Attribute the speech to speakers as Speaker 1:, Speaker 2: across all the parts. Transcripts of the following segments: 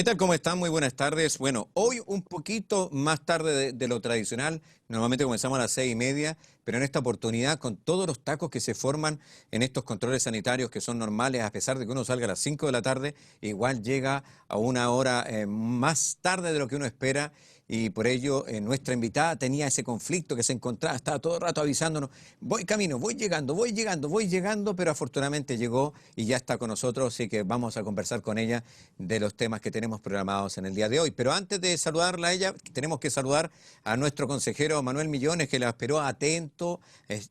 Speaker 1: ¿Qué tal? ¿Cómo están? Muy buenas tardes. Bueno, hoy un poquito más tarde de lo tradicional. Normalmente comenzamos a las 6:30, pero en esta oportunidad, con todos los tacos que se forman en estos controles sanitarios que son normales, a pesar de que uno salga a las 5 de la tarde, igual llega a una hora más tarde de lo que uno espera. Y por ello, nuestra invitada tenía ese conflicto que se encontraba, estaba todo el rato avisándonos, voy camino, voy llegando, pero afortunadamente llegó y ya está con nosotros, así que vamos a conversar con ella de los temas que tenemos programados en el día de hoy. Pero antes de saludarla a ella, tenemos que saludar a nuestro consejero Manuel Millones, que la esperó atento,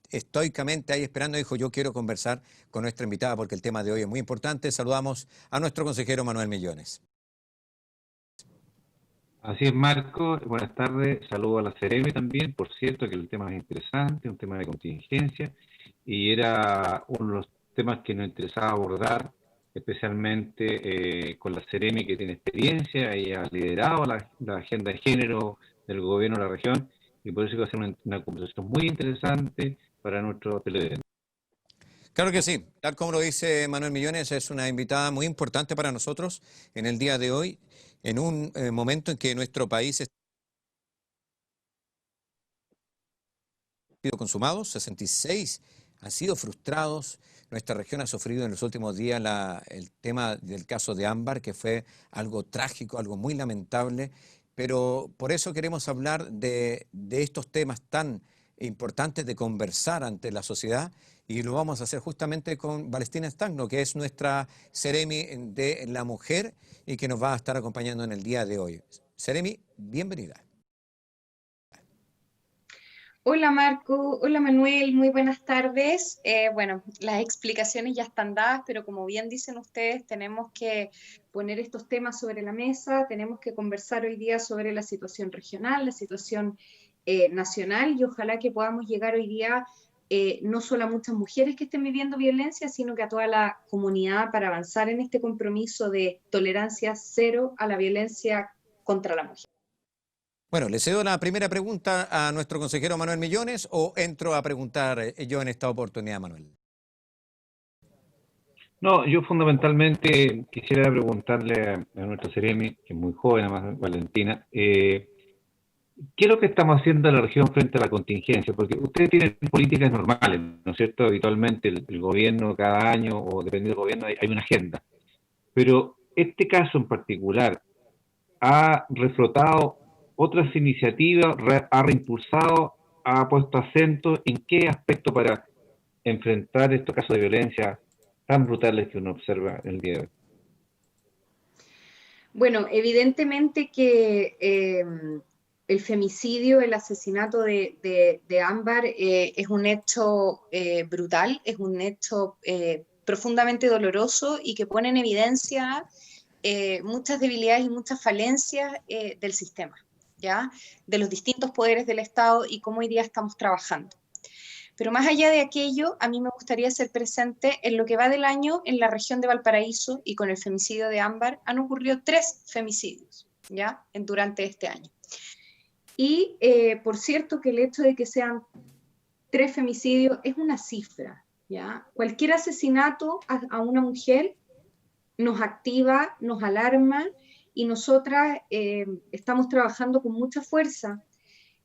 Speaker 1: estoicamente ahí esperando, dijo, yo quiero conversar con nuestra invitada porque el tema de hoy es muy importante. Saludamos a nuestro consejero Manuel Millones.
Speaker 2: Así es, Marco. Buenas tardes. Saludo a la Ceremi también. Por cierto, que el tema es interesante, un tema de contingencia, y era uno de los temas que nos interesaba abordar, especialmente con la Ceremi, que tiene experiencia. Ella ha liderado la agenda de género del gobierno de la región, y por eso va a ser una conversación muy interesante para nuestro televidente.
Speaker 1: Claro que sí, tal como lo dice Manuel Millones, es una invitada muy importante para nosotros en el día de hoy, en un momento en que nuestro país está sido consumados, 66 han sido frustrados. Nuestra región ha sufrido en los últimos días el tema del caso de Ámbar, que fue algo trágico, algo muy lamentable, pero por eso queremos hablar de estos temas tan importantes de conversar ante la sociedad, y lo vamos a hacer justamente con Valestina Stagno, que es nuestra Ceremi de la mujer y que nos va a estar acompañando en el día de hoy. Ceremi, bienvenida.
Speaker 3: Hola Marco, hola Manuel, muy buenas tardes. Bueno, las explicaciones ya están dadas, pero como bien dicen ustedes, tenemos que poner estos temas sobre la mesa, tenemos que conversar hoy día sobre la situación regional, la situación nacional, y ojalá que podamos llegar hoy día no solo a muchas mujeres que estén viviendo violencia, sino que a toda la comunidad para avanzar en este compromiso de tolerancia cero a la violencia contra la mujer.
Speaker 1: Bueno, le cedo la primera pregunta a nuestro consejero Manuel Millones, o entro a preguntar yo en esta oportunidad, Manuel.
Speaker 2: No, yo fundamentalmente quisiera preguntarle a nuestra Ceremi, que es muy joven, además Valentina, ¿qué es lo que estamos haciendo en la región frente a la contingencia? Porque ustedes tienen políticas normales, ¿no es cierto? Habitualmente el gobierno cada año, o dependiendo del gobierno, hay una agenda. Pero este caso en particular ha reflotado otras iniciativas, ha reimpulsado, ha puesto acento en qué aspecto para enfrentar estos casos de violencia tan brutales que uno observa el día de hoy.
Speaker 3: Bueno, evidentemente que el femicidio, el asesinato de Ámbar es un hecho brutal, es un hecho profundamente doloroso y que pone en evidencia muchas debilidades y muchas falencias del sistema, ¿ya? De los distintos poderes del Estado y cómo hoy día estamos trabajando. Pero más allá de aquello, a mí me gustaría ser presente en lo que va del año en la región de Valparaíso, y con el femicidio de Ámbar han ocurrido 3 femicidios, ¿ya? Durante este año. Y por cierto que el hecho de que sean 3 femicidios es una cifra, ¿ya? Cualquier asesinato a una mujer nos activa, nos alarma, y nosotras estamos trabajando con mucha fuerza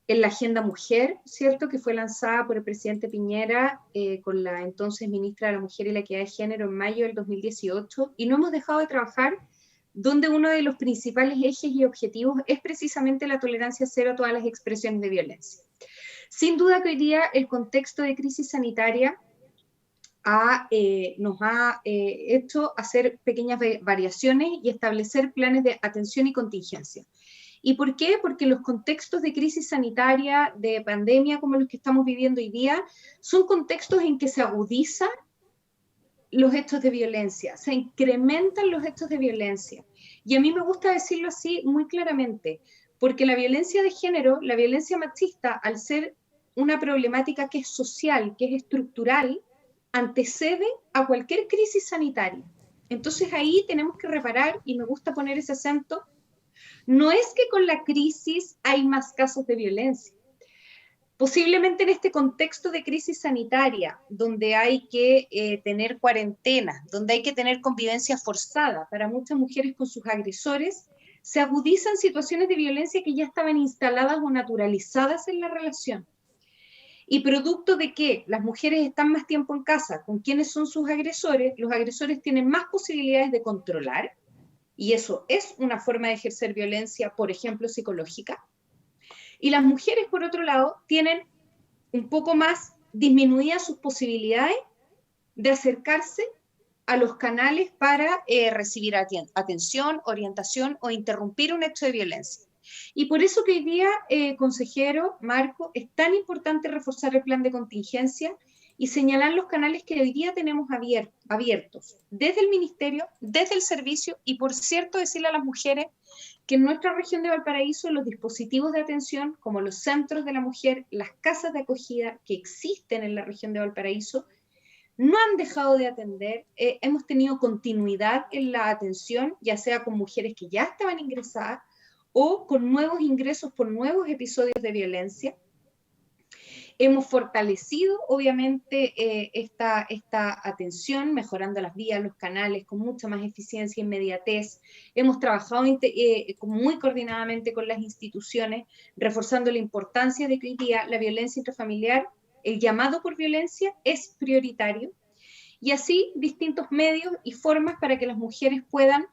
Speaker 3: en la Agenda Mujer, ¿cierto?, que fue lanzada por el presidente Piñera con la entonces ministra de la Mujer y la Equidad de Género en mayo del 2018, y no hemos dejado de trabajar donde uno de los principales ejes y objetivos es precisamente la tolerancia cero a todas las expresiones de violencia. Sin duda que hoy día el contexto de crisis sanitaria nos ha hecho hacer pequeñas variaciones y establecer planes de atención y contingencia. ¿Y por qué? Porque los contextos de crisis sanitaria, de pandemia como los que estamos viviendo hoy día, son contextos en que se agudizan los hechos de violencia, se incrementan los hechos de violencia. Y a mí me gusta decirlo así muy claramente, porque la violencia de género, la violencia machista, al ser una problemática que es social, que es estructural, antecede a cualquier crisis sanitaria. Entonces ahí tenemos que reparar, y me gusta poner ese acento. No es que con la crisis hay más casos de violencia. Posiblemente en este contexto de crisis sanitaria, donde hay que tener cuarentena, donde hay que tener convivencia forzada para muchas mujeres con sus agresores, se agudizan situaciones de violencia que ya estaban instaladas o naturalizadas en la relación. Y producto de que las mujeres están más tiempo en casa con quienes son sus agresores, los agresores tienen más posibilidades de controlar, y eso es una forma de ejercer violencia, por ejemplo, psicológica. Y las mujeres, por otro lado, tienen un poco más disminuidas sus posibilidades de acercarse a los canales para recibir atención, orientación o interrumpir un hecho de violencia. Y por eso que hoy día, consejero Marco, es tan importante reforzar el plan de contingencia y señalar los canales que hoy día tenemos abiertos, desde el ministerio, desde el servicio, y por cierto decirle a las mujeres que en nuestra región de Valparaíso los dispositivos de atención, como los centros de la mujer, las casas de acogida que existen en la región de Valparaíso, no han dejado de atender. Hemos tenido continuidad en la atención, ya sea con mujeres que ya estaban ingresadas o con nuevos ingresos por nuevos episodios de violencia. Hemos fortalecido, obviamente, esta atención, mejorando las vías, los canales, con mucha más eficiencia e inmediatez. Hemos trabajado muy coordinadamente con las instituciones, reforzando la importancia de que hoy día la violencia intrafamiliar, el llamado por violencia, es prioritario. Y así, distintos medios y formas para que las mujeres puedan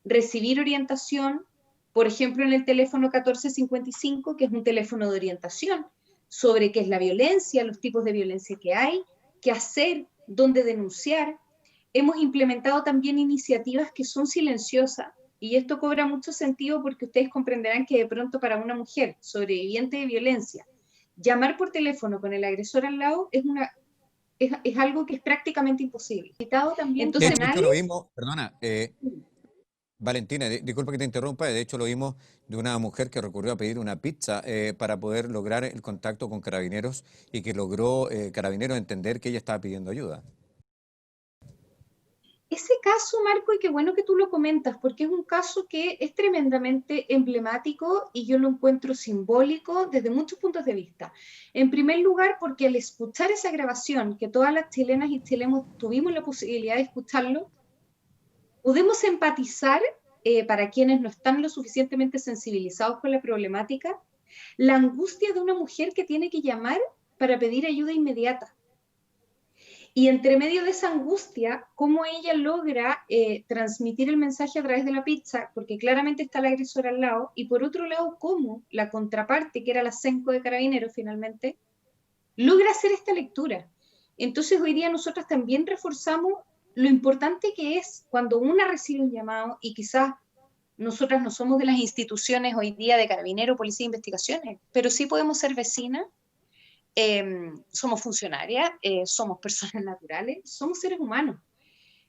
Speaker 3: recibir orientación, por ejemplo, en el teléfono 1455, que es un teléfono de orientación sobre qué es la violencia, los tipos de violencia que hay, qué hacer, dónde denunciar. Hemos implementado también iniciativas que son silenciosas, y esto cobra mucho sentido porque ustedes comprenderán que de pronto para una mujer sobreviviente de violencia, llamar por teléfono con el agresor al lado es algo que es prácticamente imposible.
Speaker 1: De hecho, lo vimos, perdona, Valentina, disculpa que te interrumpa, de hecho lo vimos de una mujer que recurrió a pedir una pizza para poder lograr el contacto con Carabineros y que logró Carabineros entender que ella estaba pidiendo ayuda.
Speaker 3: Ese caso, Marco, y qué bueno que tú lo comentas, porque es un caso que es tremendamente emblemático y yo lo encuentro simbólico desde muchos puntos de vista. En primer lugar, porque al escuchar esa grabación, que todas las chilenas y chilenos tuvimos la posibilidad de escucharlo, podemos empatizar, para quienes no están lo suficientemente sensibilizados con la problemática, la angustia de una mujer que tiene que llamar para pedir ayuda inmediata. Y entre medio de esa angustia, cómo ella logra transmitir el mensaje a través de la pizza, porque claramente está el agresor al lado, y por otro lado, cómo la contraparte, que era la SENCO de Carabineros finalmente, logra hacer esta lectura. Entonces hoy día nosotros también reforzamos lo importante que es cuando una recibe un llamado, y quizás nosotras no somos de las instituciones hoy día de Carabineros, Policía e Investigaciones, pero sí podemos ser vecinas, somos funcionarias, somos personas naturales, somos seres humanos.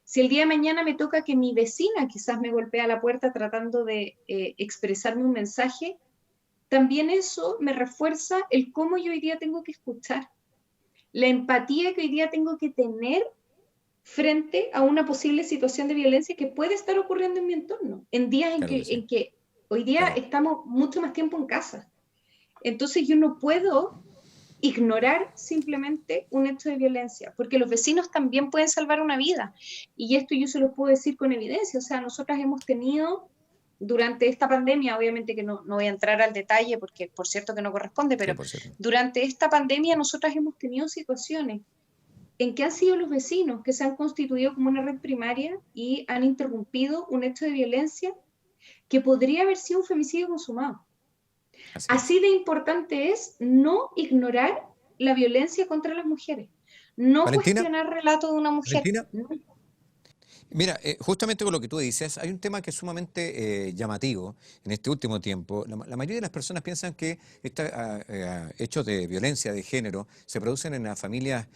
Speaker 3: Si el día de mañana me toca que mi vecina quizás me golpea la puerta tratando de expresarme un mensaje, también eso me refuerza el cómo yo hoy día tengo que escuchar, la empatía que hoy día tengo que tener frente a una posible situación de violencia que puede estar ocurriendo en mi entorno, en días en que hoy día estamos mucho más tiempo en casa. Entonces yo no puedo ignorar simplemente un hecho de violencia, porque los vecinos también pueden salvar una vida, y esto yo se lo puedo decir con evidencia. O sea, nosotras hemos tenido durante esta pandemia, obviamente que no voy a entrar al detalle porque por cierto que no corresponde, pero durante esta pandemia nosotras hemos tenido situaciones en que han sido los vecinos que se han constituido como una red primaria y han interrumpido un hecho de violencia que podría haber sido un femicidio consumado. Así de importante es no ignorar la violencia contra las mujeres, no cuestionar relatos de una mujer.
Speaker 1: Mira, justamente con lo que tú dices, hay un tema que es sumamente llamativo en este último tiempo. La mayoría de las personas piensan que estos hechos de violencia de género se producen en las familias,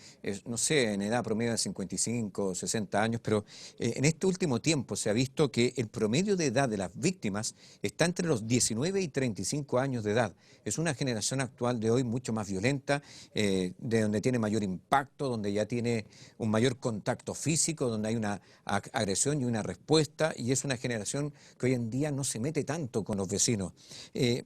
Speaker 1: no sé, en edad promedio de 55 o 60 años, pero en este último tiempo se ha visto que el promedio de edad de las víctimas está entre los 19 y 35 años de edad. Es una generación actual de hoy mucho más violenta, de donde tiene mayor impacto, donde ya tiene un mayor contacto físico, donde hay una agresión y una respuesta, y es una generación que hoy en día no se mete tanto con los vecinos.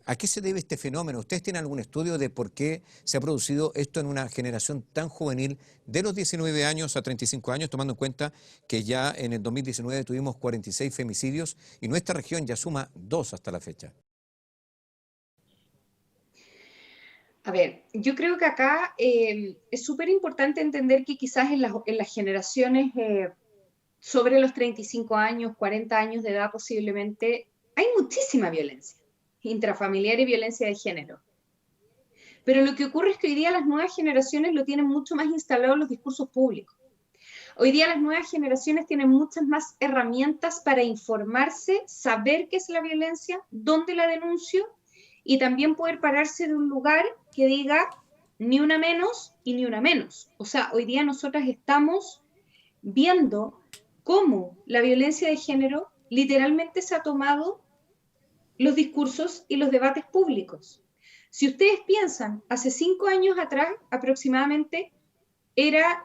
Speaker 1: ¿A qué se debe este fenómeno? ¿Ustedes tienen algún estudio de por qué se ha producido esto en una generación tan juvenil, de los 19 años a 35 años, tomando en cuenta que ya en el 2019 tuvimos 46 femicidios y nuestra región ya suma 2 hasta la fecha?
Speaker 3: A ver, yo creo que acá es súper importante entender que quizás en las generaciones sobre los 35 años, 40 años de edad posiblemente, hay muchísima violencia intrafamiliar y violencia de género. Pero lo que ocurre es que hoy día las nuevas generaciones lo tienen mucho más instalado en los discursos públicos. Hoy día las nuevas generaciones tienen muchas más herramientas para informarse, saber qué es la violencia, dónde la denuncio, y también poder pararse de un lugar que diga ni una menos y ni una menos. O sea, hoy día nosotras estamos viendo cómo la violencia de género literalmente se ha tomado los discursos y los debates públicos. Si ustedes piensan, hace 5 años atrás aproximadamente era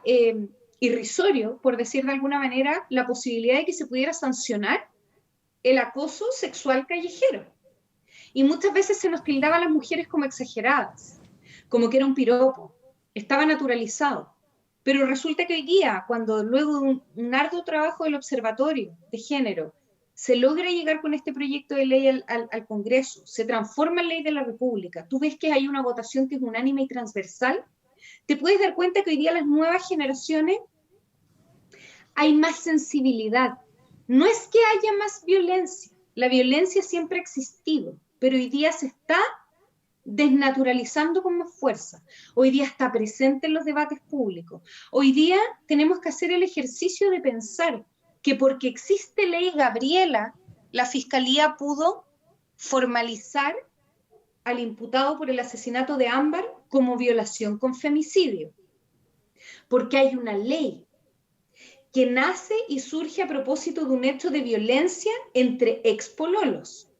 Speaker 3: irrisorio, por decir de alguna manera, la posibilidad de que se pudiera sancionar el acoso sexual callejero. Y muchas veces se nos tildaba a las mujeres como exageradas, como que era un piropo, estaba naturalizado. Pero resulta que hoy día, cuando luego de un arduo trabajo del Observatorio de Género, se logra llegar con este proyecto de ley al Congreso, se transforma en ley de la República, tú ves que hay una votación que es unánime y transversal, te puedes dar cuenta que hoy día las nuevas generaciones hay más sensibilidad. No es que haya más violencia, la violencia siempre ha existido, pero hoy día se está desnaturalizando con más fuerza. Hoy día está presente en los debates públicos. Hoy día tenemos que hacer el ejercicio de pensar que porque existe ley Gabriela, la Fiscalía pudo formalizar al imputado por el asesinato de Ámbar como violación con femicidio. Porque hay una ley que nace y surge a propósito de un hecho de violencia entre expololos.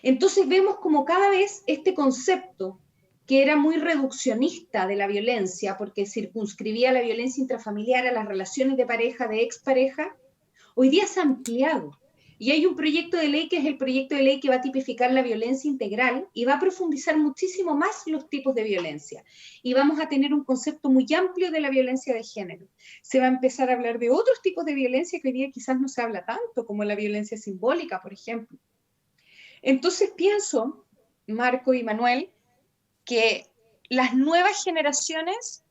Speaker 3: Entonces vemos como cada vez este concepto, que era muy reduccionista de la violencia, porque circunscribía la violencia intrafamiliar a las relaciones de pareja, de expareja, hoy día se ha ampliado. Y hay un proyecto de ley que es el proyecto de ley que va a tipificar la violencia integral y va a profundizar muchísimo más los tipos de violencia. Y vamos a tener un concepto muy amplio de la violencia de género. Se va a empezar a hablar de otros tipos de violencia que hoy día quizás no se habla tanto, como la violencia simbólica, por ejemplo. Entonces pienso, Marco y Manuel, que las nuevas generaciones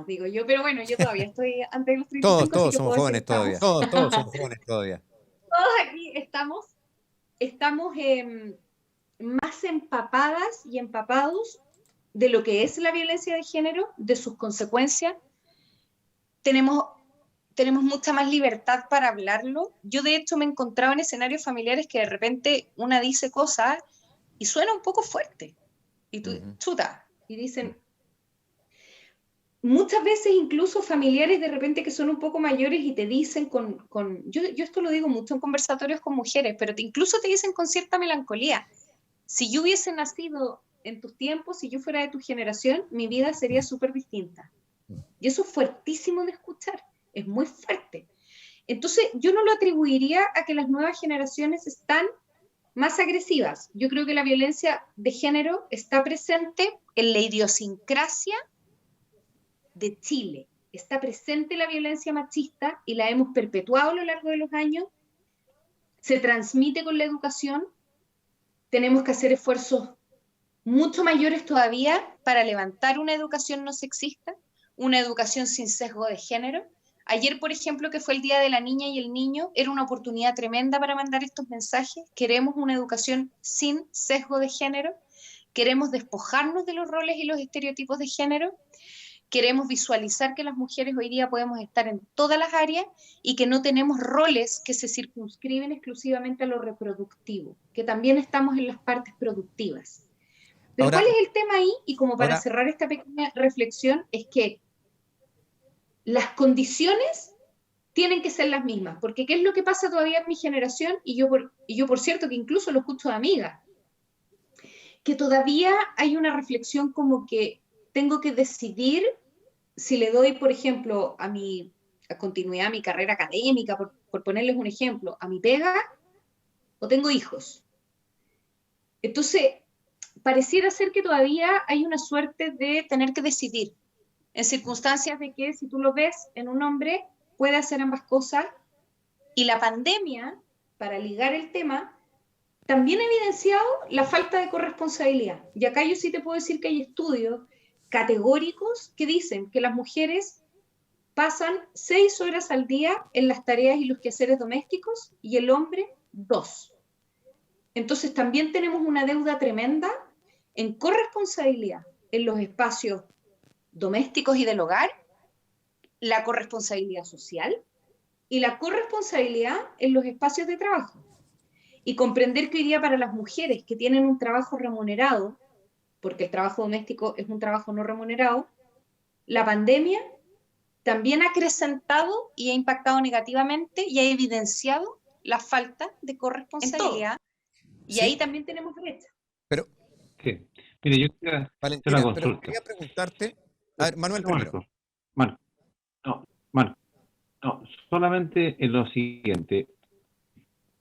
Speaker 3: digo yo, pero bueno, yo todavía estoy antes de los 35, así
Speaker 1: Todos
Speaker 3: que
Speaker 1: somos
Speaker 3: puedo decir
Speaker 1: jóvenes todavía.
Speaker 3: estamos.
Speaker 1: Todos somos jóvenes todavía.
Speaker 3: Todos aquí estamos más empapadas y empapados de lo que es la violencia de género, de sus consecuencias. Tenemos mucha más libertad para hablarlo. Yo de hecho me he encontrado en escenarios familiares que de repente una dice cosas y suena un poco fuerte. Y tú, chuta, y dicen, muchas veces incluso familiares de repente que son un poco mayores y te dicen yo esto lo digo mucho en conversatorios con mujeres, pero incluso te dicen con cierta melancolía, si yo hubiese nacido en tus tiempos, si yo fuera de tu generación, mi vida sería súper distinta. Y eso es fuertísimo de escuchar, es muy fuerte. Entonces yo no lo atribuiría a que las nuevas generaciones están más agresivas. Yo creo que la violencia de género está presente en la idiosincrasia de Chile. Está presente la violencia machista y la hemos perpetuado a lo largo de los años. Se transmite con la educación. Tenemos que hacer esfuerzos mucho mayores todavía para levantar una educación no sexista, una educación sin sesgo de género. Ayer, por ejemplo, que fue el Día de la Niña y el Niño, era una oportunidad tremenda para mandar estos mensajes. Queremos una educación sin sesgo de género. Queremos despojarnos de los roles y los estereotipos de género. Queremos visualizar que las mujeres hoy día podemos estar en todas las áreas y que no tenemos roles que se circunscriben exclusivamente a lo reproductivo, que también estamos en las partes productivas. Pero
Speaker 1: Ahora,
Speaker 3: ¿cuál es el tema ahí? Y como para cerrar esta pequeña reflexión, es que las condiciones tienen que ser las mismas, porque ¿qué es lo que pasa todavía en mi generación? Y yo por cierto, que incluso lo escucho de amigas, que todavía hay una reflexión como que tengo que decidir si le doy, por ejemplo, a mi continuidad a mi carrera académica, por ponerles un ejemplo, a mi pega, o tengo hijos. Entonces, pareciera ser que todavía hay una suerte de tener que decidir, en circunstancias de que, si tú lo ves en un hombre, puede hacer ambas cosas, y la pandemia, para ligar el tema, también ha evidenciado la falta de corresponsabilidad. Y acá yo sí te puedo decir que hay estudios categóricos que dicen que las mujeres pasan 6 horas al día en las tareas y los quehaceres domésticos y el hombre 2. Entonces también tenemos una deuda tremenda en corresponsabilidad en los espacios domésticos y del hogar, la corresponsabilidad social y la corresponsabilidad en los espacios de trabajo. Y comprender que hoy día para las mujeres que tienen un trabajo remunerado, porque el trabajo doméstico es un trabajo no remunerado, la pandemia también ha acrecentado y ha impactado negativamente y ha evidenciado la falta de corresponsabilidad. Y
Speaker 1: sí,
Speaker 3: ahí también tenemos brecha.
Speaker 1: pero
Speaker 2: Sí. Mire, yo quería hacer una
Speaker 1: Valentina, pero
Speaker 2: consulta.
Speaker 1: quería preguntarte, a ver, Manuel primero.
Speaker 2: Marco, no, Marco, no, solamente en lo siguiente.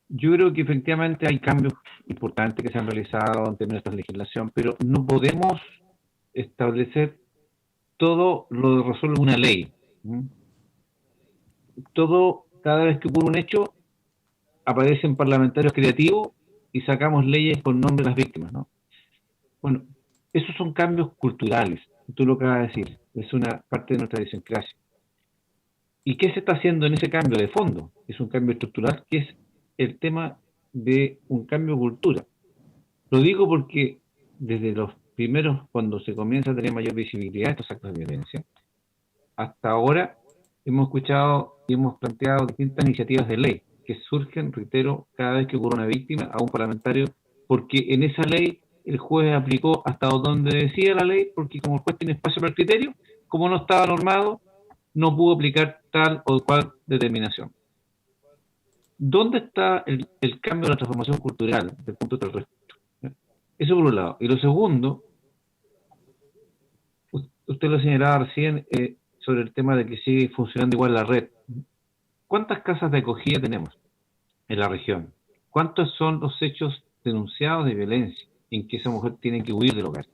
Speaker 2: Yo creo que efectivamente hay cambios importantes que se han realizado en términos de esta legislación, pero no podemos establecer todo lo que resuelve una ley. Todo, cada vez que ocurre un hecho, aparecen parlamentarios creativos y sacamos leyes con nombre de las víctimas, ¿no? Bueno, esos son cambios culturales, tú lo acabas de decir, es una parte de nuestra idiosincrasia. ¿Y qué se está haciendo en ese cambio de fondo? Es un cambio estructural, que es el tema de un cambio de cultura. Lo digo porque desde los primeros, cuando se comienza a tener mayor visibilidad de estos actos de violencia, hasta ahora hemos escuchado y hemos planteado distintas iniciativas de ley que surgen, reitero, cada vez que ocurre una víctima a un parlamentario, porque en esa ley el juez aplicó hasta donde decía la ley, porque como el juez tiene espacio para el criterio, como no estaba normado, no pudo aplicar tal o cual determinación. ¿Dónde está el cambio de la transformación cultural del punto del resto? Eso por un lado. Y lo segundo, usted lo señalaba recién sobre el tema de que sigue funcionando igual la red. ¿Cuántas casas de acogida tenemos en la región? ¿Cuántos son los hechos denunciados de violencia en que esa mujer tiene que huir del hogar?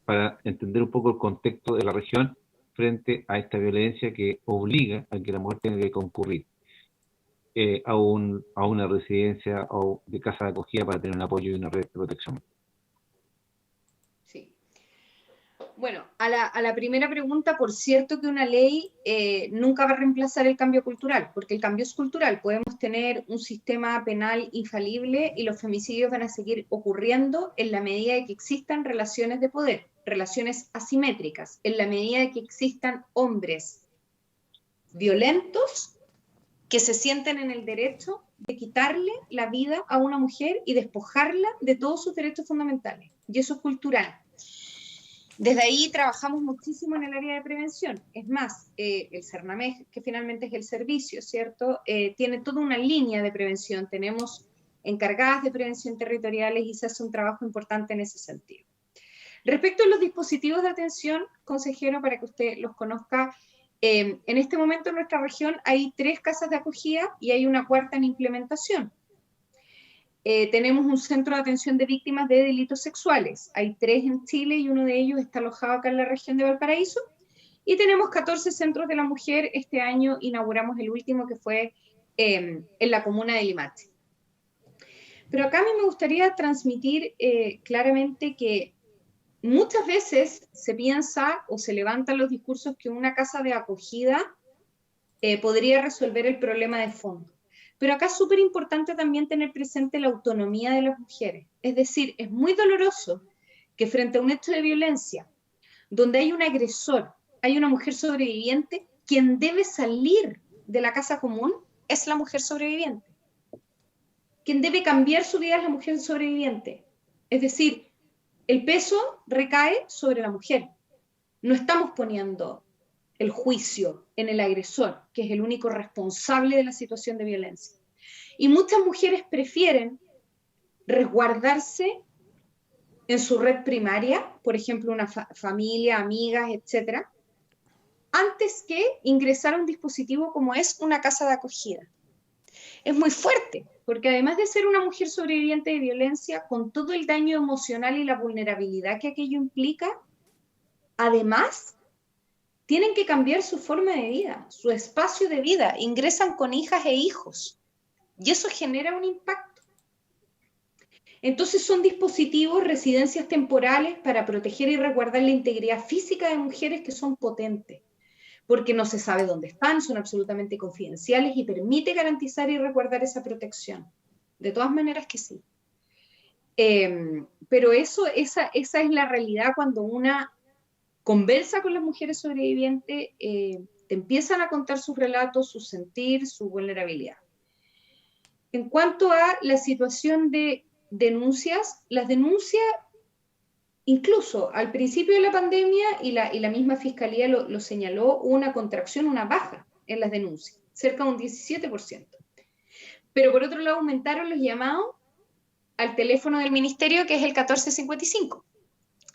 Speaker 2: Para entender un poco el contexto de la región frente a esta violencia que obliga a que la mujer tenga que concurrir a una residencia o de casa de acogida para tener un apoyo y una red de protección.
Speaker 3: Sí. Bueno, a la primera pregunta, por cierto que una ley nunca va a reemplazar el cambio cultural, porque el cambio es cultural. Podemos tener un sistema penal infalible y los femicidios van a seguir ocurriendo en la medida de que existan relaciones de poder, relaciones asimétricas, en la medida de que existan hombres violentos que se sienten en el derecho de quitarle la vida a una mujer y despojarla de todos sus derechos fundamentales. Y eso es cultural. Desde ahí trabajamos muchísimo en el área de prevención. Es más, el CERNAMEG, que finalmente es el servicio, ¿cierto? Tiene toda una línea de prevención. Tenemos encargadas de prevención territoriales y se hace un trabajo importante en ese sentido. Respecto a los dispositivos de atención, consejero, para que usted los conozca, en este momento en nuestra región hay 3 casas de acogida y hay una 4ª en implementación. Tenemos un centro de atención de víctimas de delitos sexuales. Hay 3 en Chile y uno de ellos está alojado acá en la región de Valparaíso. Y tenemos 14 centros de la mujer. Este año inauguramos el último, que fue en la comuna de Limache. Pero acá a mí me gustaría transmitir claramente que muchas veces se piensa o se levantan los discursos que una casa de acogida podría resolver el problema de fondo. Pero acá es súper importante también tener presente la autonomía de las mujeres. Es decir, es muy doloroso que frente a un hecho de violencia, donde hay un agresor, hay una mujer sobreviviente, quien debe salir de la casa común es la mujer sobreviviente. Quien debe cambiar su vida es la mujer sobreviviente. Es decir, el peso recae sobre la mujer. No estamos poniendo el juicio en el agresor, que es el único responsable de la situación de violencia. Y muchas mujeres prefieren resguardarse en su red primaria, por ejemplo, una familia, amigas, etcétera, antes que ingresar a un dispositivo como es una casa de acogida. Es muy fuerte, porque además de ser una mujer sobreviviente de violencia, con todo el daño emocional y la vulnerabilidad que aquello implica, además tienen que cambiar su forma de vida, su espacio de vida, ingresan con hijas e hijos, y eso genera un impacto. Entonces son dispositivos, residencias temporales para proteger y resguardar la integridad física de mujeres que son potentes, porque no se sabe dónde están, son absolutamente confidenciales y permite garantizar y resguardar esa protección. De todas maneras que sí. Pero esa es la realidad cuando una conversa con las mujeres sobrevivientes, te empiezan a contar sus relatos, su sentir, su vulnerabilidad. En cuanto a la situación de denuncias, las denuncias, incluso al principio de la pandemia, y la misma Fiscalía lo señaló, hubo una contracción, una baja en las denuncias, cerca de un 17%. Pero por otro lado aumentaron los llamados al teléfono del Ministerio, que es el 1455,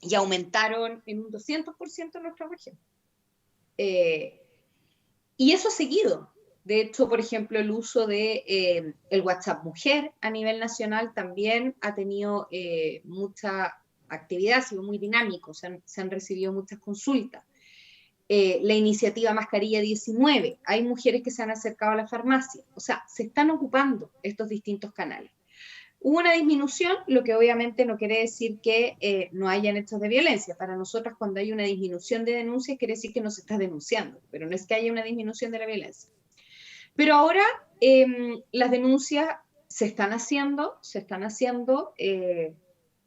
Speaker 3: y aumentaron en un 200% en nuestra región. Y eso ha seguido. De hecho, por ejemplo, el uso de el WhatsApp Mujer a nivel nacional también ha tenido mucha actividad, ha sido muy dinámico, se han recibido muchas consultas. La iniciativa Mascarilla 19, hay mujeres que se han acercado a la farmacia, o sea, se están ocupando estos distintos canales. Hubo una disminución, lo que obviamente no quiere decir que no hayan hechos de violencia. Para nosotras, cuando hay una disminución de denuncias, quiere decir que no se está denunciando, pero no es que haya una disminución de la violencia. Pero ahora las denuncias se están haciendo,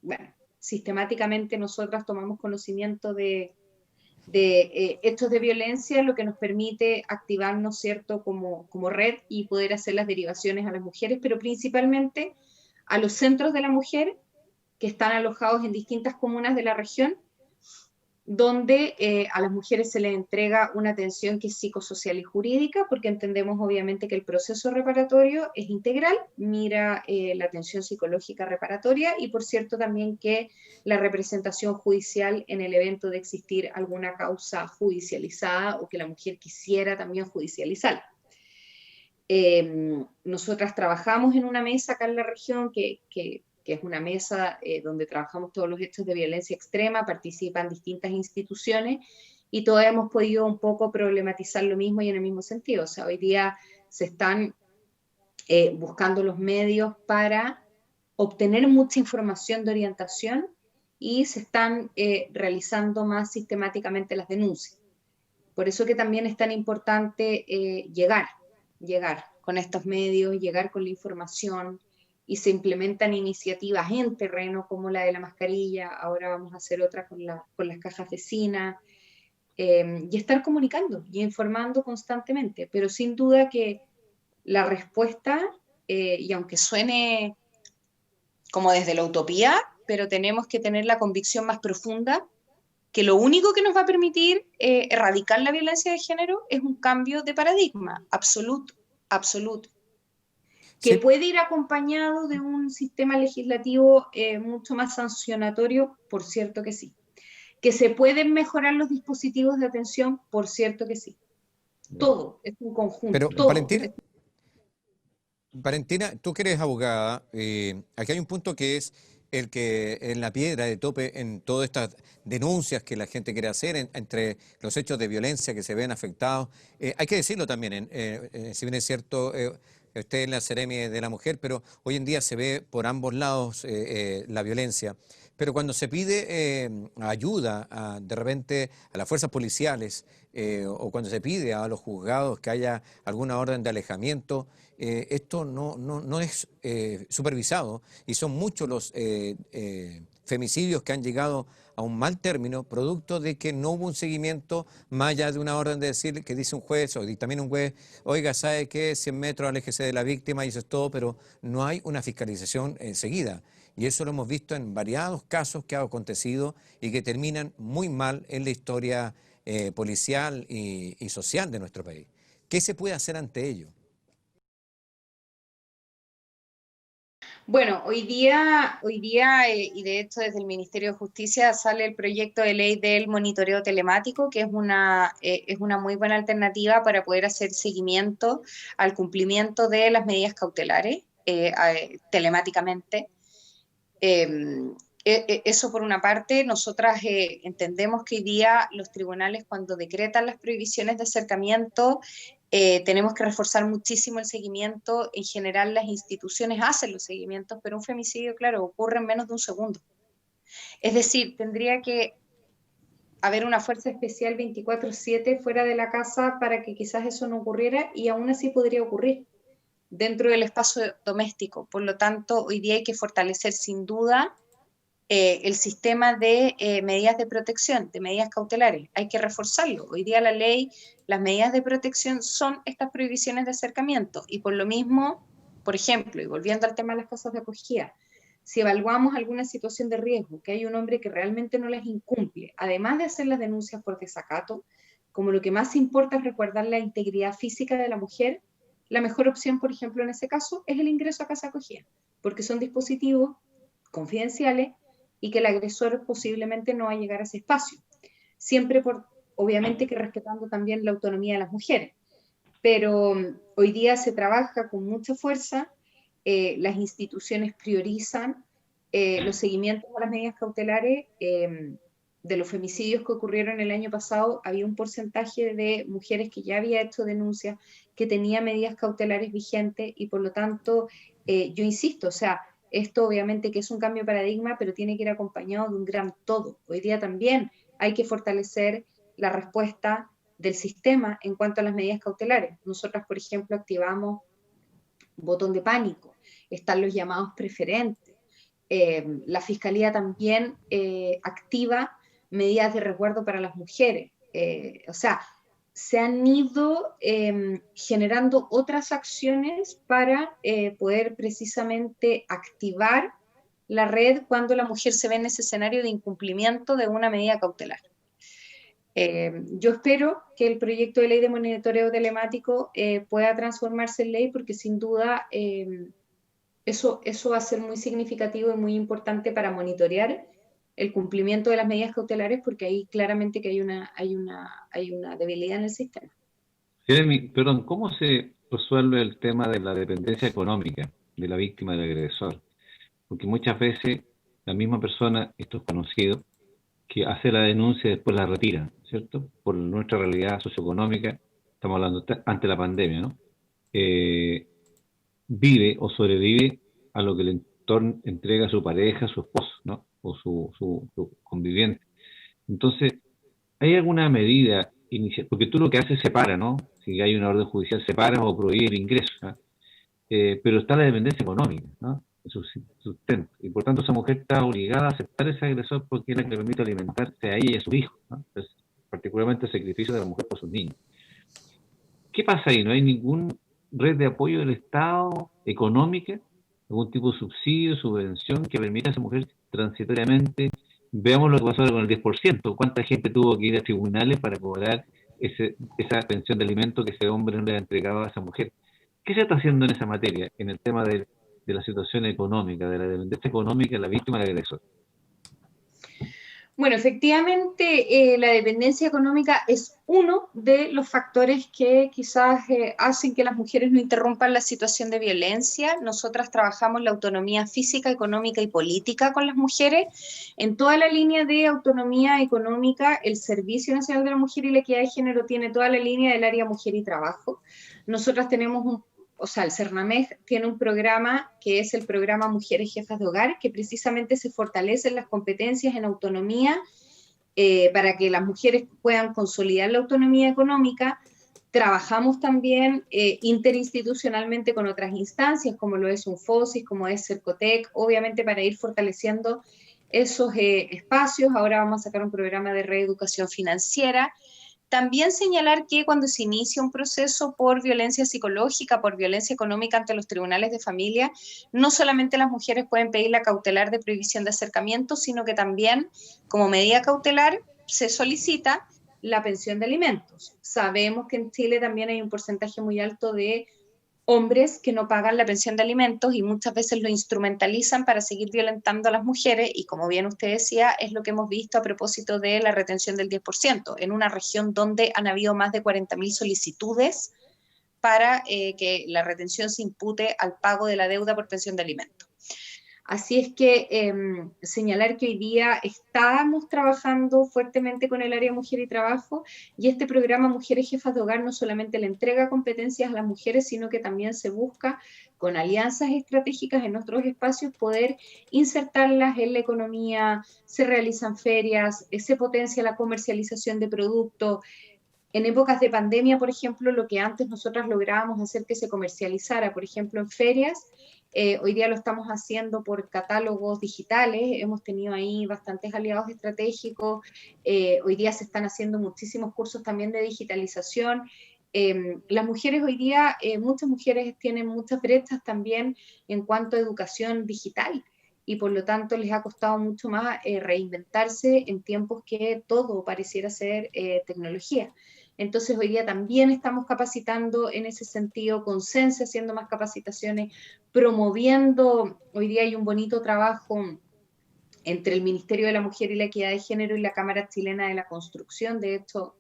Speaker 3: bueno, sistemáticamente nosotras tomamos conocimiento de hechos de violencia, lo que nos permite activarnos, ¿cierto?, como red y poder hacer las derivaciones a las mujeres, pero principalmente a los centros de la mujer que están alojados en distintas comunas de la región, donde a las mujeres se les entrega una atención que es psicosocial y jurídica, porque entendemos obviamente que el proceso reparatorio es integral, mira la atención psicológica reparatoria y por cierto también que la representación judicial en el evento de existir alguna causa judicializada o que la mujer quisiera también judicializar. Nosotras trabajamos en una mesa acá en la región que es una mesa donde trabajamos todos los hechos de violencia extrema, participan distintas instituciones y todas hemos podido un poco problematizar lo mismo y en el mismo sentido. O sea, hoy día se están buscando los medios para obtener mucha información de orientación y se están realizando más sistemáticamente las denuncias. Por eso que también es tan importante llegar con estos medios, llegar con la información, y se implementan iniciativas en terreno como la de la mascarilla, ahora vamos a hacer otra con las cajas vecinas, y estar comunicando y informando constantemente, pero sin duda que la respuesta, y aunque suene como desde la utopía, pero tenemos que tener la convicción más profunda que lo único que nos va a permitir erradicar la violencia de género es un cambio de paradigma, absoluto, absoluto, que
Speaker 1: Sí.
Speaker 3: puede ir acompañado de un sistema legislativo mucho más sancionatorio, por cierto que sí. Que se pueden mejorar los dispositivos de atención, por cierto que sí. Todo es un conjunto,
Speaker 1: Pero
Speaker 3: todo.
Speaker 1: Valentina, tú que eres abogada, aquí hay un punto que es el que en la piedra de tope en todas estas denuncias que la gente quiere hacer entre los hechos de violencia que se ven afectados. Hay que decirlo también, si bien es cierto, usted es la Seremi de la mujer, pero hoy en día se ve por ambos lados la violencia. Pero cuando se pide ayuda de repente a las fuerzas policiales o cuando se pide a los juzgados que haya alguna orden de alejamiento, esto no es supervisado y son muchos los femicidios que han llegado a un mal término producto de que no hubo un seguimiento más allá de una orden de decir que dice un juez o dictamina un juez, oiga, ¿sabe qué? 100 metros, aléjese de la víctima y eso es todo, pero no hay una fiscalización enseguida. Y eso lo hemos visto en variados casos que ha acontecido y que terminan muy mal en la historia policial y social de nuestro país. ¿Qué se puede hacer ante ello?
Speaker 3: Bueno, hoy día y de hecho desde el Ministerio de Justicia sale el proyecto de ley del monitoreo telemático, que es una muy buena alternativa para poder hacer seguimiento al cumplimiento de las medidas cautelares telemáticamente. Eh, Eso por una parte. Nosotras entendemos que hoy día los tribunales, cuando decretan las prohibiciones de acercamiento, tenemos que reforzar muchísimo el seguimiento. En general las instituciones hacen los seguimientos, pero un femicidio, claro, ocurre en menos de un segundo. Es decir, tendría que haber una fuerza especial 24/7 fuera de la casa para que quizás eso no ocurriera, y aún así podría ocurrir dentro del espacio doméstico. Por lo tanto, hoy día hay que fortalecer sin duda el sistema de medidas de protección, de medidas cautelares. Hay que reforzarlo. Hoy día la ley, las medidas de protección son estas prohibiciones de acercamiento, y por lo mismo, por ejemplo, y volviendo al tema de las casas de acogida, si evaluamos alguna situación de riesgo, que hay un hombre que realmente no las incumple, además de hacer las denuncias por desacato, como lo que más importa es resguardar la integridad física de la mujer, la mejor opción, por ejemplo, en ese caso, es el ingreso a casa de acogida, porque son dispositivos confidenciales y que el agresor posiblemente no va a llegar a ese espacio. Siempre, obviamente, que respetando también la autonomía de las mujeres. Pero hoy día se trabaja con mucha fuerza, las instituciones priorizan los seguimientos a las medidas cautelares. De los femicidios que ocurrieron el año pasado, había un porcentaje de mujeres que ya había hecho denuncias, que tenía medidas cautelares vigentes, y por lo tanto, yo insisto, o sea, esto obviamente que es un cambio de paradigma, pero tiene que ir acompañado de un gran todo. Hoy día también hay que fortalecer la respuesta del sistema en cuanto a las medidas cautelares. Nosotras, por ejemplo, activamos botón de pánico, están los llamados preferentes. La Fiscalía también activa medidas de resguardo para las mujeres. O sea, se han ido generando otras acciones para poder precisamente activar la red cuando la mujer se ve en ese escenario de incumplimiento de una medida cautelar. Yo espero que el proyecto de ley de monitoreo telemático pueda transformarse en ley, porque sin duda eso va a ser muy significativo y muy importante para monitorear el cumplimiento de las medidas cautelares, porque ahí claramente que hay una debilidad en el sistema.
Speaker 2: Jeremy, perdón, ¿cómo se resuelve el tema de la dependencia económica de la víctima del agresor? Porque muchas veces la misma persona, esto es conocido, que hace la denuncia y después la retira, ¿cierto? Por nuestra realidad socioeconómica, estamos hablando ante la pandemia, ¿no? Vive o sobrevive a lo que el entorno entrega a su pareja, su esposo, ¿no? O su conviviente. Entonces, ¿hay alguna medida inicial? Porque tú lo que haces es separa, ¿no? Si hay una orden judicial, separa o prohíbe el ingreso, ¿no? Pero está la dependencia económica, ¿no? Sustento. Y por tanto esa mujer está obligada a aceptar ese agresor porque es la que le permite alimentarse a ella y a su hijo, ¿no? Entonces, particularmente el sacrificio de la mujer por sus niños. ¿Qué pasa ahí? ¿No hay ninguna red de apoyo del Estado económica, algún tipo de subsidio, subvención que permita a esa mujer transitoriamente? Veamos lo que pasó con el 10%. ¿Cuánta gente tuvo que ir a tribunales para cobrar esa pensión de alimentos que ese hombre no le ha entregado a esa mujer? ¿Qué se está haciendo en esa materia, en el tema de la situación económica, de la dependencia económica de la víctima del agresor?
Speaker 3: Bueno, efectivamente, la dependencia económica es uno de los factores que quizás hacen que las mujeres no interrumpan la situación de violencia. Nosotras trabajamos la autonomía física, económica y política con las mujeres. En toda la línea de autonomía económica, el Servicio Nacional de la Mujer y la Equidad de Género tiene toda la línea del área mujer y trabajo. Nosotras tenemos el CERNAMEG tiene un programa que es el programa Mujeres Jefas de Hogar, que precisamente se fortalecen las competencias en autonomía para que las mujeres puedan consolidar la autonomía económica. Trabajamos también interinstitucionalmente con otras instancias, como lo es UNFOSIS, como es CERCOTEC, obviamente para ir fortaleciendo esos espacios. Ahora vamos a sacar un programa de reeducación financiera. También señalar que cuando se inicia un proceso por violencia psicológica, por violencia económica ante los tribunales de familia, no solamente las mujeres pueden pedir la cautelar de prohibición de acercamiento, sino que también como medida cautelar se solicita la pensión de alimentos. Sabemos que en Chile también hay un porcentaje muy alto de hombres que no pagan la pensión de alimentos y muchas veces lo instrumentalizan para seguir violentando a las mujeres y como bien usted decía, es lo que hemos visto a propósito de la retención del 10%, en una región donde han habido más de 40.000 solicitudes para que la retención se impute al pago de la deuda por pensión de alimentos. Así es que señalar que hoy día estamos trabajando fuertemente con el área Mujer y Trabajo y este programa Mujeres Jefas de Hogar no solamente le entrega competencias a las mujeres, sino que también se busca con alianzas estratégicas en nuestros espacios poder insertarlas en la economía, se realizan ferias, se potencia la comercialización de productos. En épocas de pandemia, por ejemplo, lo que antes nosotras lográbamos hacer que se comercializara, por ejemplo, en ferias, hoy día lo estamos haciendo por catálogos digitales, hemos tenido ahí bastantes aliados estratégicos, hoy día se están haciendo muchísimos cursos también de digitalización. Las mujeres hoy día, muchas mujeres tienen muchas brechas también en cuanto a educación digital y por lo tanto les ha costado mucho más reinventarse en tiempos que todo pareciera ser tecnología. Entonces hoy día también estamos capacitando en ese sentido, con Sense haciendo más capacitaciones, promoviendo, hoy día hay un bonito trabajo entre el Ministerio de la Mujer y la Equidad de Género y la Cámara Chilena de la Construcción. De hecho,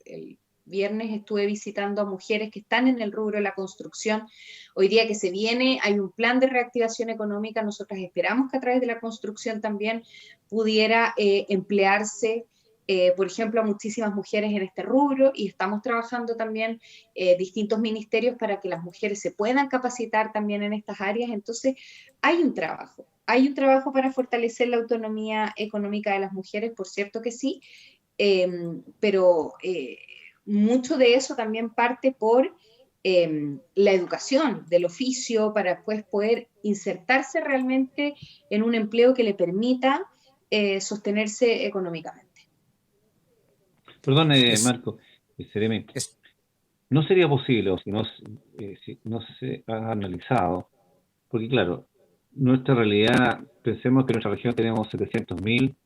Speaker 3: el viernes estuve visitando a mujeres que están en el rubro de la construcción. Hoy día que se viene, hay un plan de reactivación económica. Nosotras esperamos que a través de la construcción también pudiera emplearse por ejemplo, a muchísimas mujeres en este rubro y estamos trabajando también distintos ministerios para que las mujeres se puedan capacitar también en estas áreas. Entonces, hay un trabajo para fortalecer la autonomía económica de las mujeres, por cierto que sí, pero mucho de eso también parte por la educación del oficio para después poder insertarse realmente en un empleo que le permita sostenerse económicamente.
Speaker 2: Perdón,
Speaker 1: Es,
Speaker 2: Marco, Seremi,
Speaker 1: es,
Speaker 2: ¿no sería posible, o si no se ha analizado, porque claro, nuestra realidad, pensemos que en nuestra región tenemos 700.000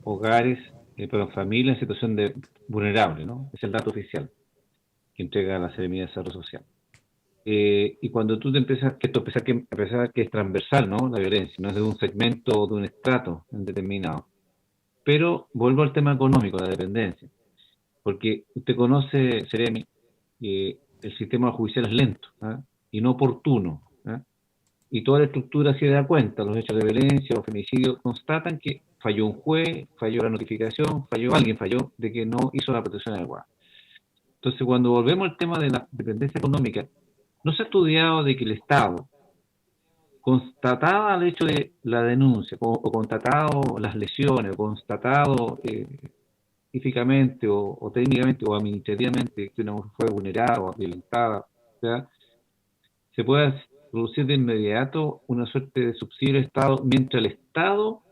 Speaker 2: hogares, perdón, familias en situación de vulnerable, ¿no? Es el dato oficial que entrega la Seremía de Desarrollo Social. Y cuando tú te empiezas, que esto a pesar que es transversal, ¿no? La violencia, no es de un segmento o de un estrato determinado. Pero vuelvo al tema económico, la dependencia. Porque usted conoce, Seremi, que el sistema judicial es lento, ¿eh? Y no oportuno, ¿eh? Y toda la estructura se da cuenta, los hechos de violencia o femicidio constatan que falló un juez, falló la notificación, alguien falló de que no hizo la protección adecuada. Entonces, cuando volvemos al tema de la dependencia económica, no se ha estudiado de que el Estado, constatada el hecho de la denuncia, o constatado las lesiones, o constatado científicamente o técnicamente o administrativamente que una mujer fue vulnerada o violentada, ¿ya? Se puede producir de inmediato una suerte de subsidio del Estado mientras el Estado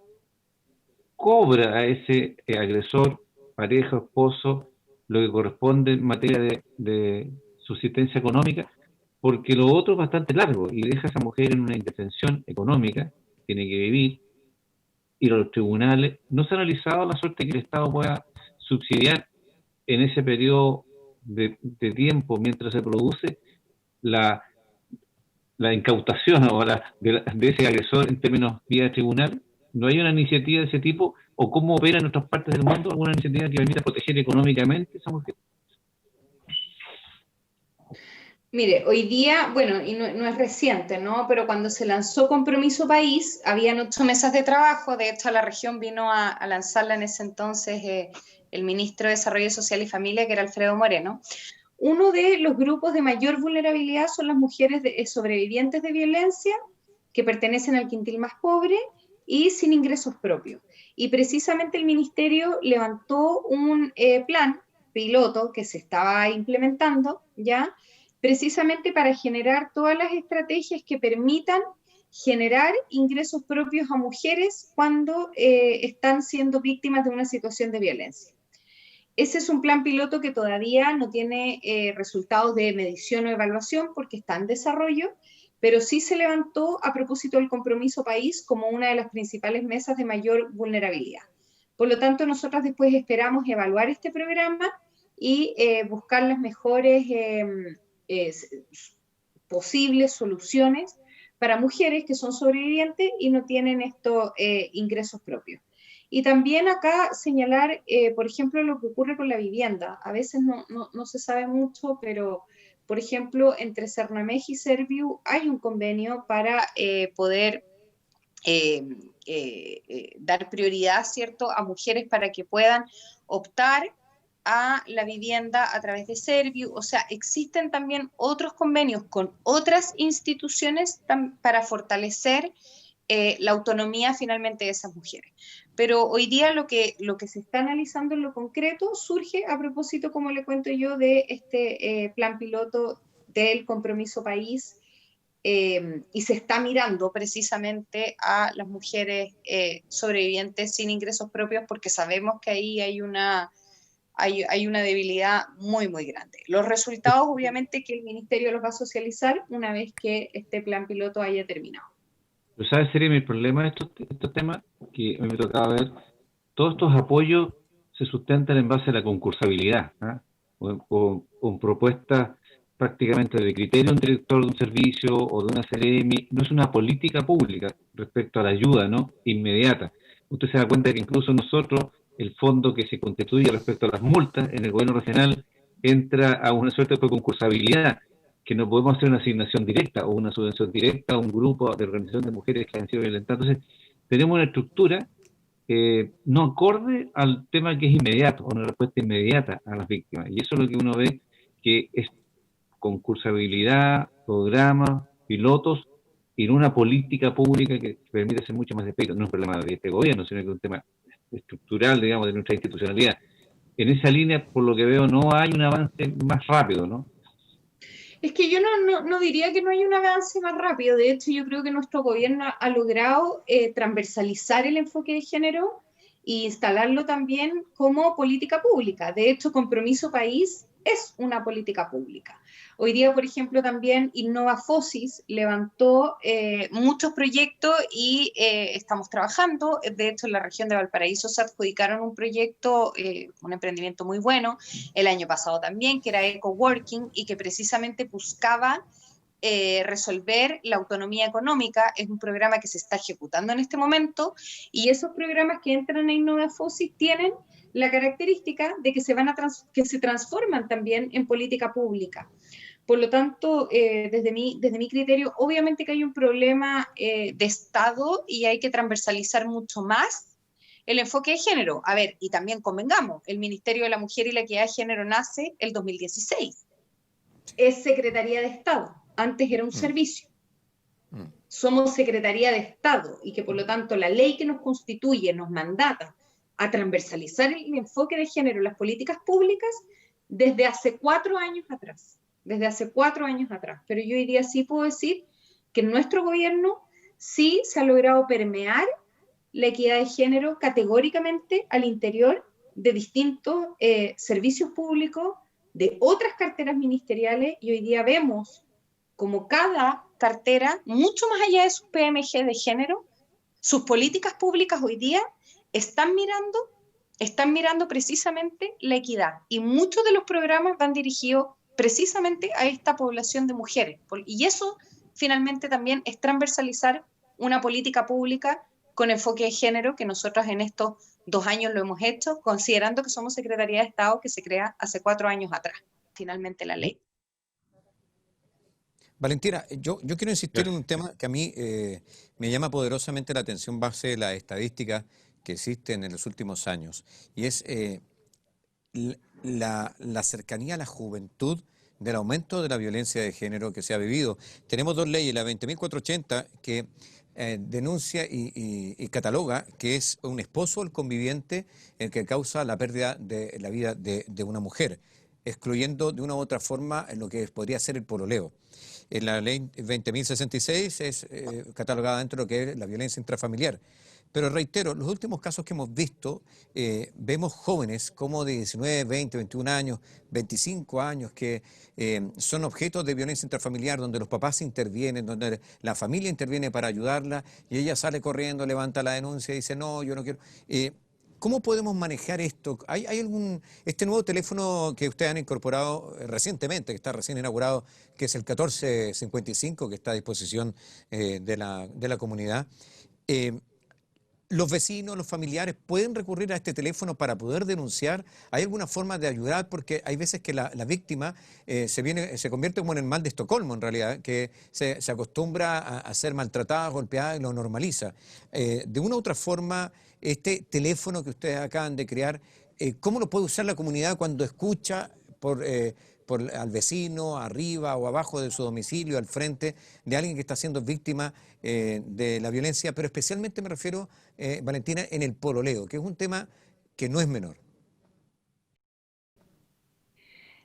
Speaker 2: cobra a ese agresor, pareja, esposo, lo que corresponde en materia de subsistencia económica, porque lo otro es bastante largo y deja a esa mujer en una indefensión económica, tiene que vivir, ir a los tribunales. No se ha analizado la suerte que el Estado pueda subsidiar en ese periodo de tiempo mientras se produce la incautación o de ese agresor en términos vía tribunal. ¿No hay una iniciativa de ese tipo? ¿O cómo opera en otras partes del mundo alguna iniciativa que permita proteger económicamente a esa mujer?
Speaker 3: Mire, hoy día, bueno, y no es reciente, ¿no? Pero cuando se lanzó Compromiso País, habían 8 mesas de trabajo, de hecho a la región vino a lanzarla en ese entonces el ministro de Desarrollo Social y Familia, que era Alfredo Moreno. Uno de los grupos de mayor vulnerabilidad son las mujeres sobrevivientes de violencia, que pertenecen al quintil más pobre y sin ingresos propios. Y precisamente el ministerio levantó un plan piloto que se estaba implementando, ¿ya?, precisamente para generar todas las estrategias que permitan generar ingresos propios a mujeres cuando están siendo víctimas de una situación de violencia. Ese es un plan piloto que todavía no tiene resultados de medición o evaluación porque está en desarrollo, pero sí se levantó a propósito del Compromiso País como una de las principales mesas de mayor vulnerabilidad. Por lo tanto, nosotros después esperamos evaluar este programa y buscar las mejores posibles soluciones para mujeres que son sobrevivientes y no tienen estos ingresos propios. Y también acá señalar, por ejemplo, lo que ocurre con la vivienda. A veces no se sabe mucho, pero, por ejemplo, entre Cernamej y Serviu hay un convenio para poder dar prioridad, ¿cierto?, a mujeres para que puedan optar a la vivienda a través de Serviu. O sea, existen también otros convenios con otras instituciones para fortalecer la autonomía finalmente de esas mujeres. Pero hoy día lo que se está analizando en lo concreto surge a propósito, como le cuento yo, de este plan piloto del Compromiso País, y se está mirando precisamente a las mujeres sobrevivientes sin ingresos propios, porque sabemos que ahí hay una debilidad muy, muy grande. Los resultados, obviamente, que el Ministerio los va a socializar una vez que este plan piloto haya terminado.
Speaker 2: Pero ¿sabes, Seremi? El problema de estos temas que a mí me tocaba ver, todos estos apoyos se sustentan en base a la concursabilidad, ¿ah? O propuestas prácticamente de criterio de un director de un servicio o de una Seremi. No es una política pública respecto a la ayuda, ¿no?, inmediata. Usted se da cuenta que incluso nosotros, el fondo que se constituye respecto a las multas en el gobierno regional entra a una suerte de concursabilidad, que no podemos hacer una asignación directa o una subvención directa a un grupo de organización de mujeres que han sido violentadas. Entonces, tenemos una estructura no acorde al tema que es inmediato, o una respuesta inmediata a las víctimas. Y eso es lo que uno ve, que es concursabilidad, programas, pilotos, y no una política pública que permite hacer mucho más efecto. No es un problema de este gobierno, sino que es un tema estructural, digamos, de nuestra institucionalidad. En esa línea, por lo que veo, no hay un avance más rápido, ¿no?
Speaker 3: Es que yo no diría que no hay un avance más rápido. De hecho, yo creo que nuestro gobierno ha logrado transversalizar el enfoque de género e instalarlo también como política pública. De hecho, Compromiso País es una política pública. Hoy día, por ejemplo, también Innovafosis levantó muchos proyectos y estamos trabajando. De hecho, en la región de Valparaíso se adjudicaron un proyecto, un emprendimiento muy bueno, el año pasado también, que era Ecoworking y que precisamente buscaba resolver la autonomía económica. Es un programa que se está ejecutando en este momento, y esos programas que entran en Innovafosis tienen la característica de que que se transforman también en política pública. Por lo tanto, desde mi criterio, obviamente que hay un problema de Estado y hay que transversalizar mucho más el enfoque de género. A ver, y también convengamos, el Ministerio de la Mujer y la Equidad de Género nace el 2016. Es Secretaría de Estado, antes era un servicio. Somos Secretaría de Estado y que por lo tanto la ley que nos constituye nos mandata a transversalizar el enfoque de género en las políticas públicas desde hace 4 años atrás. Desde hace 4 años atrás. Pero yo hoy día sí puedo decir que en nuestro gobierno sí se ha logrado permear la equidad de género categóricamente al interior de distintos servicios públicos, de otras carteras ministeriales, y hoy día vemos como cada cartera, mucho más allá de sus PMG de género, sus políticas públicas hoy día están mirando precisamente la equidad, y muchos de los programas van dirigidos precisamente a esta población de mujeres. Y eso finalmente también es transversalizar una política pública con enfoque de género, que nosotros en estos 2 años lo hemos hecho, considerando que somos Secretaría de Estado, que se crea hace 4 años atrás, finalmente la ley.
Speaker 1: Valentina, yo quiero insistir en un tema que a mí me llama poderosamente la atención base de las estadísticas que existen en los últimos años, y es la cercanía a la juventud del aumento de la violencia de género que se ha vivido. Tenemos 2 leyes, la 20.480, que denuncia y cataloga que es un esposo el conviviente el que causa la pérdida de la vida de una mujer, excluyendo de una u otra forma lo que podría ser el pololeo. En la ley 20.066 es catalogada dentro de lo que es la violencia intrafamiliar. Pero reitero, los últimos casos que hemos visto, vemos jóvenes como de 19, 20, 21 años, 25 años, que son objetos de violencia intrafamiliar, donde los papás intervienen, donde la familia interviene para ayudarla, y ella sale corriendo, levanta la denuncia y dice, no, yo no quiero. ¿Cómo podemos manejar esto? ¿Hay este nuevo teléfono que ustedes han incorporado recientemente, que está recién inaugurado, que es el 1455, que está a disposición de la comunidad? Eh, ¿Los vecinos, los familiares pueden recurrir a este teléfono para poder denunciar? ¿Hay alguna forma de ayudar? Porque hay veces que la víctima se convierte como en el mal de Estocolmo, en realidad, que se acostumbra a ser maltratada, golpeada y lo normaliza. De una u otra forma, este teléfono que ustedes acaban de crear, ¿cómo lo puede usar la comunidad cuando escucha al vecino, arriba o abajo de su domicilio, al frente de alguien que está siendo víctima de la violencia? Pero especialmente me refiero, Valentina, en el pololeo, que es un tema que no es menor.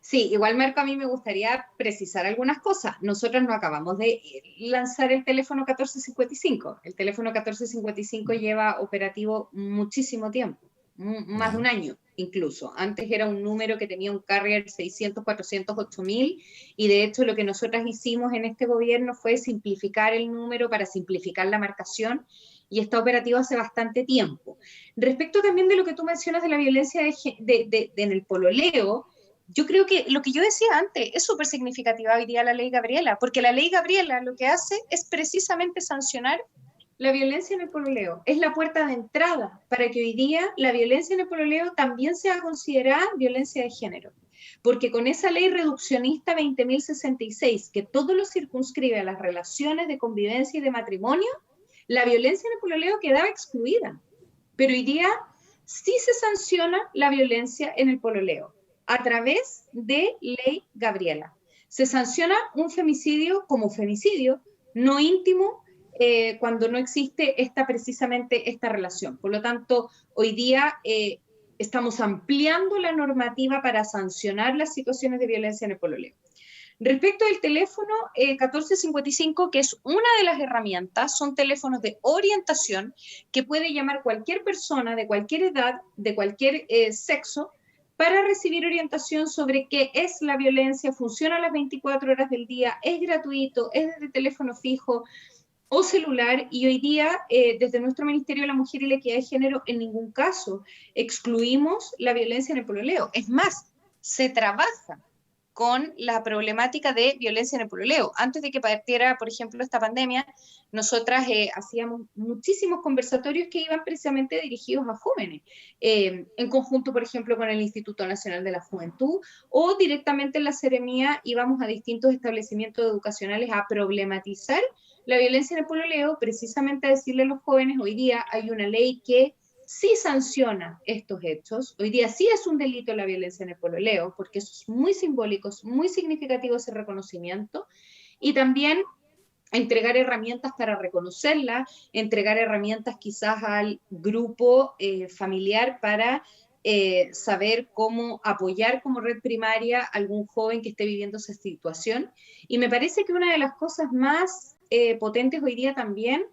Speaker 3: Sí, igual Marco, a mí me gustaría precisar algunas cosas. Nosotros no acabamos de lanzar el teléfono 1455. El teléfono 1455 lleva operativo muchísimo tiempo, más de un año incluso. Antes era un número que tenía un carrier 600, 400, 8000, y de hecho lo que nosotras hicimos en este gobierno fue simplificar el número para simplificar la marcación, y está operativo hace bastante tiempo. Respecto también de lo que tú mencionas de la violencia en el pololeo, yo creo que lo que yo decía antes es súper significativa hoy día la ley Gabriela, porque la ley Gabriela lo que hace es precisamente sancionar la violencia en el pololeo. Es la puerta de entrada para que hoy día la violencia en el pololeo también sea considerada violencia de género. Porque con esa ley reduccionista 20.066, que todo lo circunscribe a las relaciones de convivencia y de matrimonio, la violencia en el pololeo quedaba excluida. Pero hoy día sí se sanciona la violencia en el pololeo a través de ley Gabriela. Se sanciona un femicidio como femicidio, no íntimo, cuando no existe precisamente esta relación. Por lo tanto, hoy día estamos ampliando la normativa para sancionar las situaciones de violencia en el pololeo. Respecto del teléfono 1455, que es una de las herramientas, son teléfonos de orientación que puede llamar cualquier persona de cualquier edad, de cualquier sexo, para recibir orientación sobre qué es la violencia. Funciona a las 24 horas del día, es gratuito, es desde teléfono fijo o celular, y hoy día desde nuestro Ministerio de la Mujer y la Equidad de Género en ningún caso excluimos la violencia en el pololeo. Es más, se trabaja con la problemática de violencia en el pololeo. Antes de que partiera, por ejemplo, esta pandemia, nosotras hacíamos muchísimos conversatorios que iban precisamente dirigidos a jóvenes, en conjunto, por ejemplo, con el Instituto Nacional de la Juventud, o directamente en la Seremía íbamos a distintos establecimientos educacionales a problematizar la violencia en el pololeo, precisamente a decirle a los jóvenes: hoy día hay una ley que sí sanciona estos hechos. Hoy día sí es un delito la violencia en el pololeo, porque eso es muy simbólico, es muy significativo ese reconocimiento, y también entregar herramientas para reconocerla, entregar herramientas quizás al grupo familiar para saber cómo apoyar como red primaria a algún joven que esté viviendo esa situación. Y me parece que una de las cosas más potentes hoy día también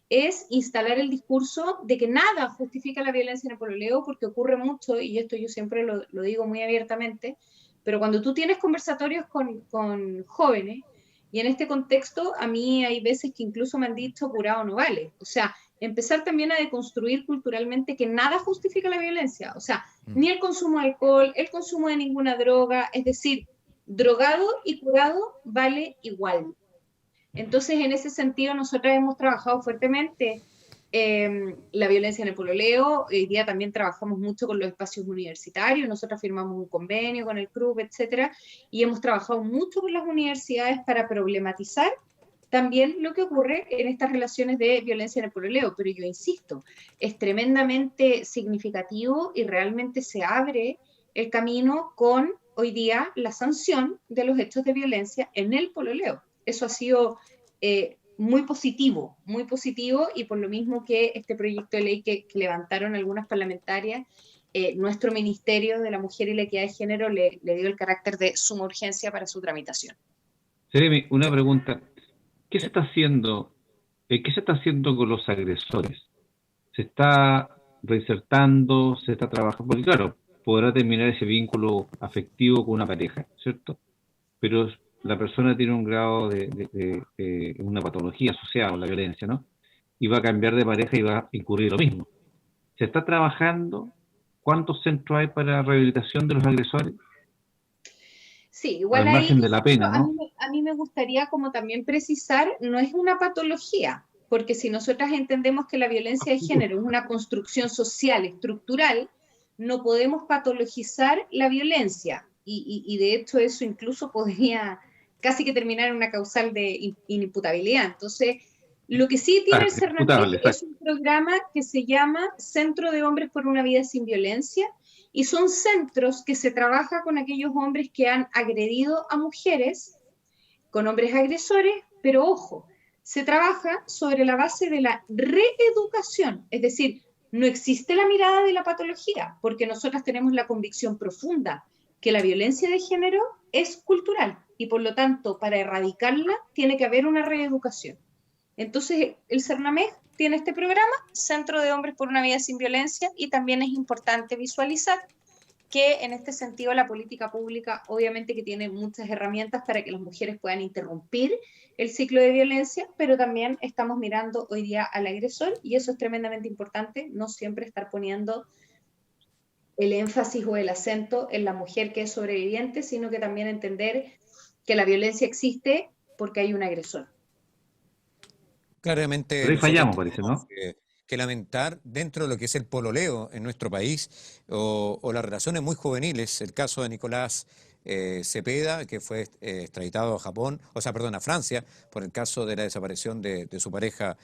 Speaker 3: es instalar el discurso de que nada justifica la violencia en el pololeo, porque ocurre mucho, y esto yo siempre lo digo muy abiertamente, pero cuando tú tienes conversatorios con jóvenes, y en este contexto a mí hay veces que incluso me han dicho curado no vale. O sea, empezar también a deconstruir culturalmente que nada justifica la violencia. O sea, ni el consumo de alcohol, el consumo de ninguna droga, es decir, drogado y curado vale igual. Entonces, en ese sentido, nosotros hemos trabajado fuertemente la violencia en el pololeo. Hoy día también trabajamos mucho con los espacios universitarios. Nosotros firmamos un convenio con el CRUB, etcétera, y hemos trabajado mucho con las universidades para problematizar también lo que ocurre en estas relaciones de violencia en el pololeo. Pero yo insisto, es tremendamente significativo y realmente se abre el camino con hoy día la sanción de los hechos de violencia en el pololeo. Eso ha sido muy positivo, y por lo mismo que este proyecto de ley que levantaron algunas parlamentarias, nuestro Ministerio de la Mujer y la Equidad de Género le dio el carácter de suma urgencia para su tramitación.
Speaker 2: Seremi, una pregunta. ¿Qué se está haciendo? ¿Qué se está haciendo con los agresores? ¿Se está reinsertando? ¿Se está trabajando? Porque claro, podrá terminar ese vínculo afectivo con una pareja, ¿cierto? Pero la persona tiene un grado de una patología asociada a la violencia, ¿no? Y va a cambiar de pareja y va a incurrir lo mismo. ¿Se está trabajando ¿cuántos centros hay para rehabilitación de los agresores?
Speaker 3: Sí, igual
Speaker 2: Al
Speaker 3: ahí
Speaker 2: margen de la pena,
Speaker 3: a
Speaker 2: ¿no?
Speaker 3: a mí me gustaría como también precisar, no es una patología, porque si nosotras entendemos que la violencia de género es una construcción social, estructural, no podemos patologizar la violencia. Y de hecho eso incluso podría casi que terminar en una causal de inimputabilidad. Entonces, lo que sí tiene
Speaker 2: Ah,
Speaker 3: el CERNAMEJ
Speaker 2: imputable,
Speaker 3: es
Speaker 2: exacto.
Speaker 3: un programa que se llama Centro de Hombres por una Vida Sin Violencia, y son centros que se trabaja con aquellos hombres que han agredido a mujeres, con hombres agresores, pero ojo, se trabaja sobre la base de la reeducación, es decir, no existe la mirada de la patología, porque nosotras tenemos la convicción profunda que la violencia de género es cultural y por lo tanto para erradicarla tiene que haber una reeducación. Entonces, el CERNAMEJ tiene este programa, Centro de Hombres por una Vida Sin Violencia, y también es importante visualizar que en este sentido la política pública obviamente que tiene muchas herramientas para que las mujeres puedan interrumpir el ciclo de violencia, pero también estamos mirando hoy día al agresor y eso es tremendamente importante, no siempre estar poniendo el énfasis o el acento en la mujer que es sobreviviente, sino que también entender que la violencia existe porque hay un agresor.
Speaker 1: Claramente
Speaker 2: Pero ahí
Speaker 1: nosotros
Speaker 2: fallamos, parece,
Speaker 1: tenemos
Speaker 2: ¿no?
Speaker 1: que lamentar dentro de lo que es el pololeo en nuestro país o las relaciones muy juveniles, el caso de Nicolás Cepeda, que fue extraditado a Japón, o sea, perdón, a Francia, por el caso de la desaparición de su pareja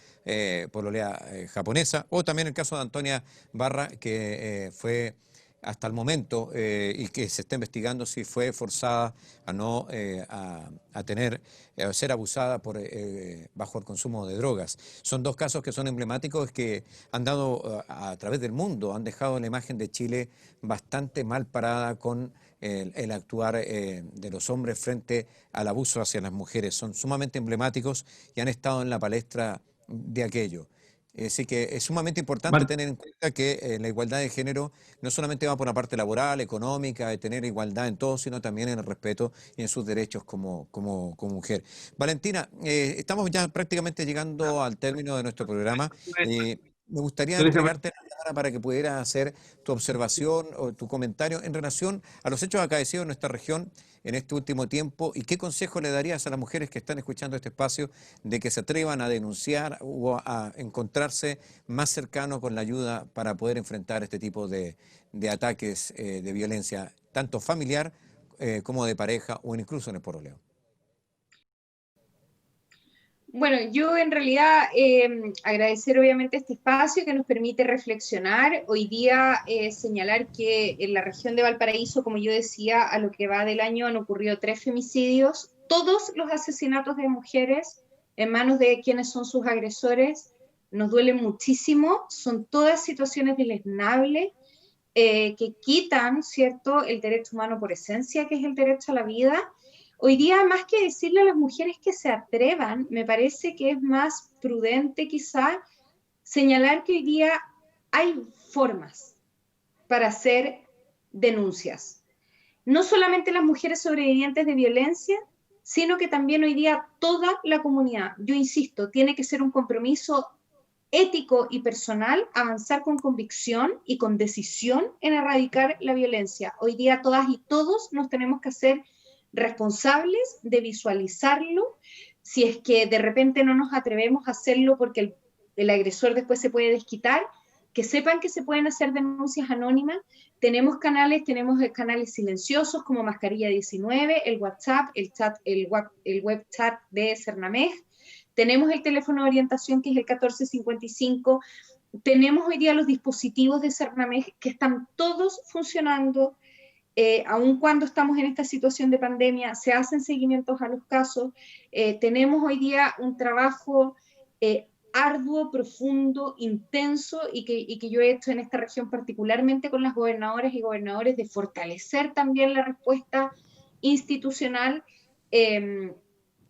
Speaker 1: pololea japonesa, o también el caso de Antonia Barra, que fue hasta el momento y que se está investigando si fue forzada a no a tener ser abusada por bajo el consumo de drogas. Son dos casos que son emblemáticos que han dado a través del mundo, han dejado la imagen de Chile bastante mal parada con el actuar de los hombres frente al abuso hacia las mujeres. Son sumamente emblemáticos y han estado en la palestra de aquello. Así que es sumamente importante
Speaker 2: Mar-
Speaker 1: tener en cuenta que la igualdad de género no solamente va por la parte laboral, económica, de tener igualdad en todo, sino también en el respeto y en sus derechos como mujer. Valentina, estamos ya prácticamente llegando al término de nuestro programa. Me gustaría
Speaker 2: Déjame-
Speaker 1: entregarte la palabra para que pudieras hacer tu observación o tu comentario en relación a los hechos acaecidos en nuestra región en este último tiempo y qué consejo le darías a las mujeres que están escuchando este espacio de que se atrevan a denunciar o a encontrarse más cercano con la ayuda para poder enfrentar este tipo de ataques de violencia, tanto familiar como de pareja o incluso en el poroleo.
Speaker 3: Bueno, yo en realidad agradecer obviamente este espacio que nos permite reflexionar. Hoy día señalar que en la región de Valparaíso, como yo decía, a lo que va del año han ocurrido 3 femicidios, todos los asesinatos de mujeres en manos de quienes son sus agresores. Nos duele muchísimo, son todas situaciones deleznables que quitan, ¿cierto?, el derecho humano por esencia, que es el derecho a la vida. Hoy día, más que decirle a las mujeres que se atrevan, me parece que es más prudente quizá señalar que hoy día hay formas para hacer denuncias. No solamente las mujeres sobrevivientes de violencia, sino que también hoy día toda la comunidad. Yo insisto, tiene que ser un compromiso ético y personal, avanzar con convicción y con decisión en erradicar la violencia. Hoy día todas y todos nos tenemos que hacer responsables de visualizarlo. Si es que de repente no nos atrevemos a hacerlo porque el agresor después se puede desquitar, que sepan que se pueden hacer denuncias anónimas. Tenemos canales silenciosos como Mascarilla 19, el WhatsApp, el web chat de CERNAMEJ. Tenemos el teléfono de orientación que es el 1455. Tenemos hoy día los dispositivos de CERNAMEJ que están todos funcionando. Aun cuando estamos en esta situación de pandemia, se hacen seguimientos a los casos. Tenemos hoy día un trabajo arduo, profundo, intenso y que yo he hecho en esta región particularmente con las gobernadoras y gobernadores de fortalecer también la respuesta institucional.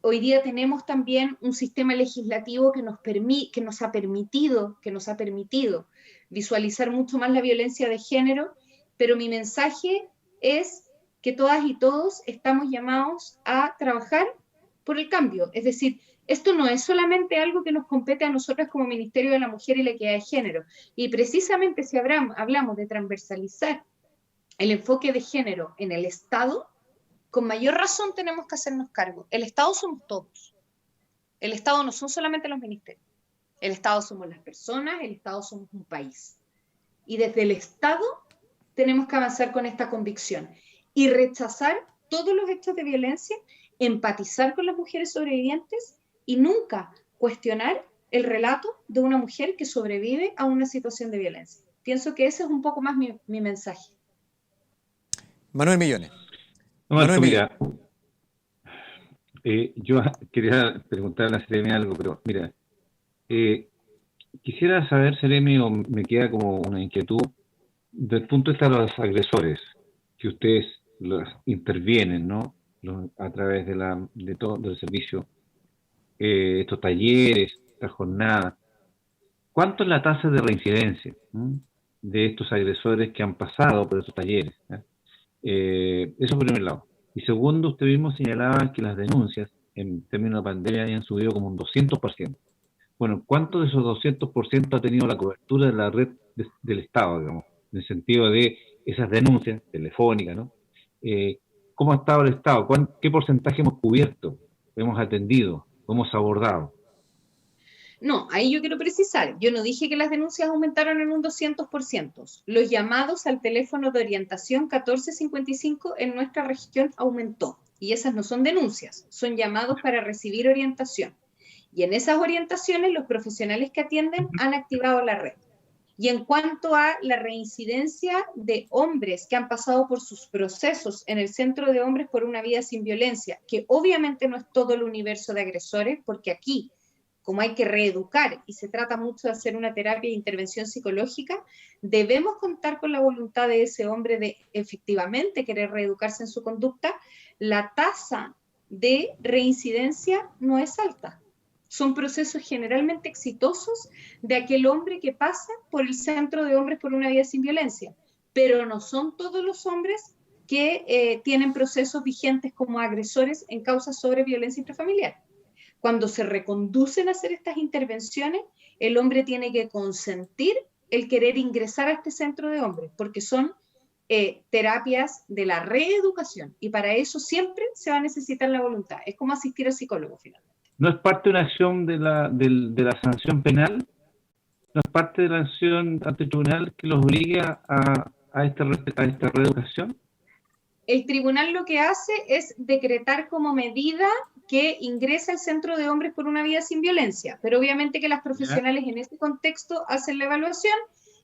Speaker 3: Hoy día tenemos también un sistema legislativo que nos ha permitido visualizar mucho más la violencia de género, pero mi mensaje es que todas y todos estamos llamados a trabajar por el cambio. Es decir, esto no es solamente algo que nos compete a nosotras como Ministerio de la Mujer y la Equidad de Género. Y precisamente si hablamos de transversalizar el enfoque de género en el Estado, con mayor razón tenemos que hacernos cargo. El Estado somos todos. El Estado no son solamente los ministerios. El Estado somos las personas, el Estado somos un país. Y desde el Estado tenemos que avanzar con esta convicción y rechazar todos los hechos de violencia, empatizar con las mujeres sobrevivientes y nunca cuestionar el relato de una mujer que sobrevive a una situación de violencia. Pienso que ese es un poco más mi mensaje.
Speaker 1: Manuel Millones.
Speaker 2: No, Marco, mira, yo quería preguntarle a Seremi algo, pero mira, quisiera saber, Seremi, o me queda como una inquietud, del punto de vista de los agresores, que ustedes los intervienen, ¿no? A través de todo del servicio, estos talleres, estas jornadas. ¿Cuánto es la tasa de reincidencia de estos agresores que han pasado por esos talleres? Eso por primer lado. Y segundo, usted mismo señalaba que las denuncias en términos de pandemia habían subido como un 200%. Bueno, ¿cuánto de esos 200% ha tenido la cobertura de la red del Estado, digamos? En el sentido de esas denuncias telefónicas, ¿no? ¿Cómo ha estado el Estado? ¿Qué porcentaje hemos cubierto, hemos atendido, hemos abordado?
Speaker 3: No, ahí yo quiero precisar, yo no dije que las denuncias aumentaron en un 200%. Los llamados al teléfono de orientación 1455 en nuestra región aumentó. Y esas no son denuncias, son llamados para recibir orientación. Y en esas orientaciones los profesionales que atienden han activado la red. Y en cuanto a la reincidencia de hombres que han pasado por sus procesos en el Centro de Hombres por una Vida Sin Violencia, que obviamente no es todo el universo de agresores, porque aquí, como hay que reeducar y se trata mucho de hacer una terapia de intervención psicológica, debemos contar con la voluntad de ese hombre de efectivamente querer reeducarse en su conducta. La tasa de reincidencia no es alta. Son procesos generalmente exitosos de aquel hombre que pasa por el Centro de Hombres por una Vida Sin Violencia, pero no son todos los hombres que tienen procesos vigentes como agresores en causas sobre violencia intrafamiliar. Cuando se reconducen a hacer estas intervenciones, el hombre tiene que consentir el querer ingresar a este centro de hombres, porque son terapias de la reeducación, y para eso siempre se va a necesitar la voluntad. Es como asistir al psicólogo, finalmente.
Speaker 2: ¿No es parte de una acción de la sanción penal? ¿No es parte de la acción ante el tribunal que los obliga a esta reeducación?
Speaker 3: El tribunal lo que hace es decretar como medida que ingresa al Centro de Hombres por una Vida Sin Violencia, pero obviamente que las profesionales en este contexto hacen la evaluación,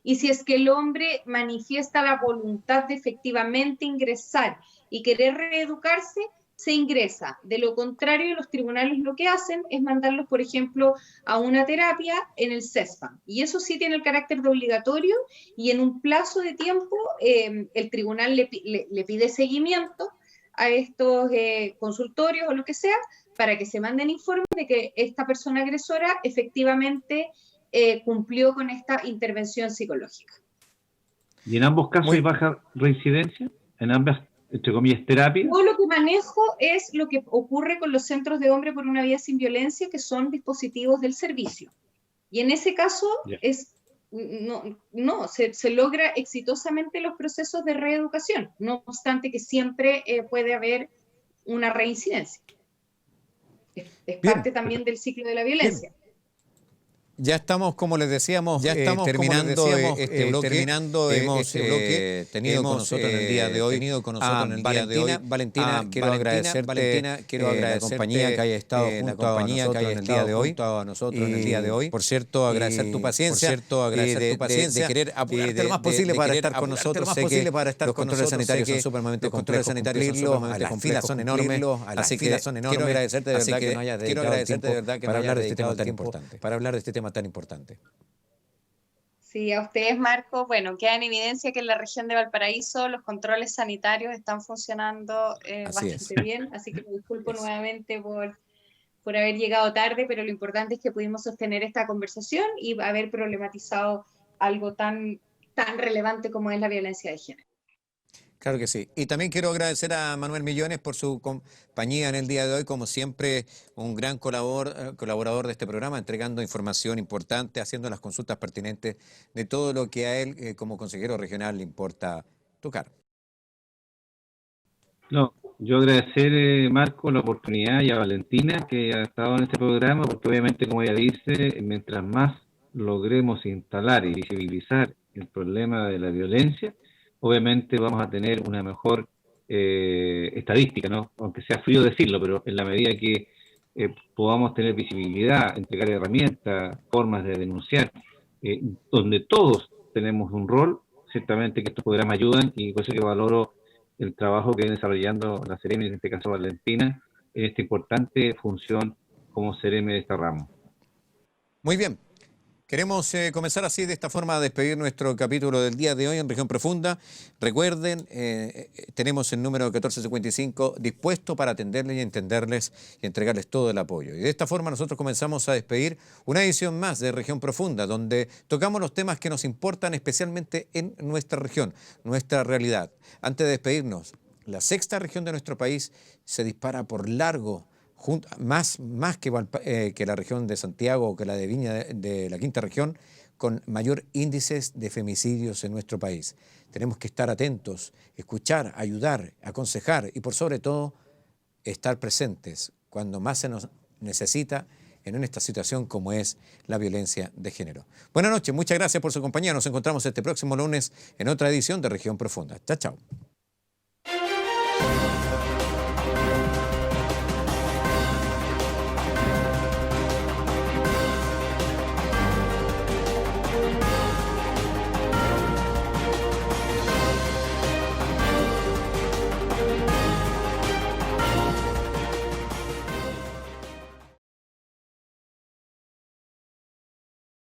Speaker 3: y si es que el hombre manifiesta la voluntad de efectivamente ingresar y querer reeducarse, se ingresa. De lo contrario, los tribunales lo que hacen es mandarlos, por ejemplo, a una terapia en el CESFAM. Y eso sí tiene el carácter de obligatorio, y en un plazo de tiempo el tribunal le pide seguimiento a estos consultorios o lo que sea, para que se manden informes de que esta persona agresora efectivamente cumplió con esta intervención psicológica.
Speaker 2: ¿Y en ambos casos hay baja reincidencia? ¿En ambas, entre comillas, terapias?
Speaker 3: Todo lo que manejo es lo que ocurre con los centros de hombres por una vida sin violencia, que son dispositivos del servicio. Y en ese caso se logra exitosamente los procesos de reeducación, no obstante que siempre puede haber una reincidencia. Es parte también del ciclo de la violencia.
Speaker 1: Bien. Ya estamos, como les decíamos, terminando este bloque. Hemos tenido con nosotros en el día de hoy Valentina, quiero agradecerte la compañía que haya estado junto a nosotros en el día de hoy. Por cierto, agradecer tu paciencia, de querer apurarte lo más posible para estar con nosotros. Sé que los controles sanitarios son sumamente complejos cumplirlos, las filas son enormes, así que quiero agradecerte de verdad que nos hayas dedicado el tiempo para hablar de este tema tan importante. Tan importante.
Speaker 3: Sí, a ustedes, Marco. Bueno, queda en evidencia que en la región de Valparaíso los controles sanitarios están funcionando bastante bien, así que me disculpo nuevamente por haber llegado tarde, pero lo importante es que pudimos sostener esta conversación y haber problematizado algo tan relevante como es la violencia de género.
Speaker 1: Claro que sí. Y también quiero agradecer a Manuel Millones por su compañía en el día de hoy, como siempre, un gran colaborador de este programa, entregando información importante, haciendo las consultas pertinentes de todo lo que a él, como consejero regional, le importa tocar.
Speaker 2: No, yo agradecer, Marco, la oportunidad y a Valentina que ha estado en este programa, porque obviamente, como ella dice, mientras más logremos instalar y visibilizar el problema de la violencia, obviamente vamos a tener una mejor estadística, ¿no? Aunque sea frío decirlo, pero en la medida que podamos tener visibilidad, entregar herramientas, formas de denunciar, eh, donde todos tenemos un rol, ciertamente que estos programas ayudan y por eso que valoro el trabajo que viene desarrollando la Seremi, en este caso Valentina, en esta importante función como Seremi de esta rama.
Speaker 1: Muy bien. Queremos comenzar así, de esta forma, a despedir nuestro capítulo del día de hoy en Región Profunda. Recuerden, tenemos el número 1455 dispuesto para atenderles y entenderles y entregarles todo el apoyo. Y de esta forma nosotros comenzamos a despedir una edición más de Región Profunda, donde tocamos los temas que nos importan especialmente en nuestra región, nuestra realidad. Antes de despedirnos, la sexta región de nuestro país se dispara por largo, más que la región de Santiago o que la de Viña de la quinta región, con mayor índices de femicidios en nuestro país. Tenemos que estar atentos, escuchar, ayudar, aconsejar y por sobre todo estar presentes cuando más se nos necesita en esta situación como es la violencia de género. Buenas noches, muchas gracias por su compañía. Nos encontramos este próximo lunes en otra edición de Región Profunda. Chao, chao.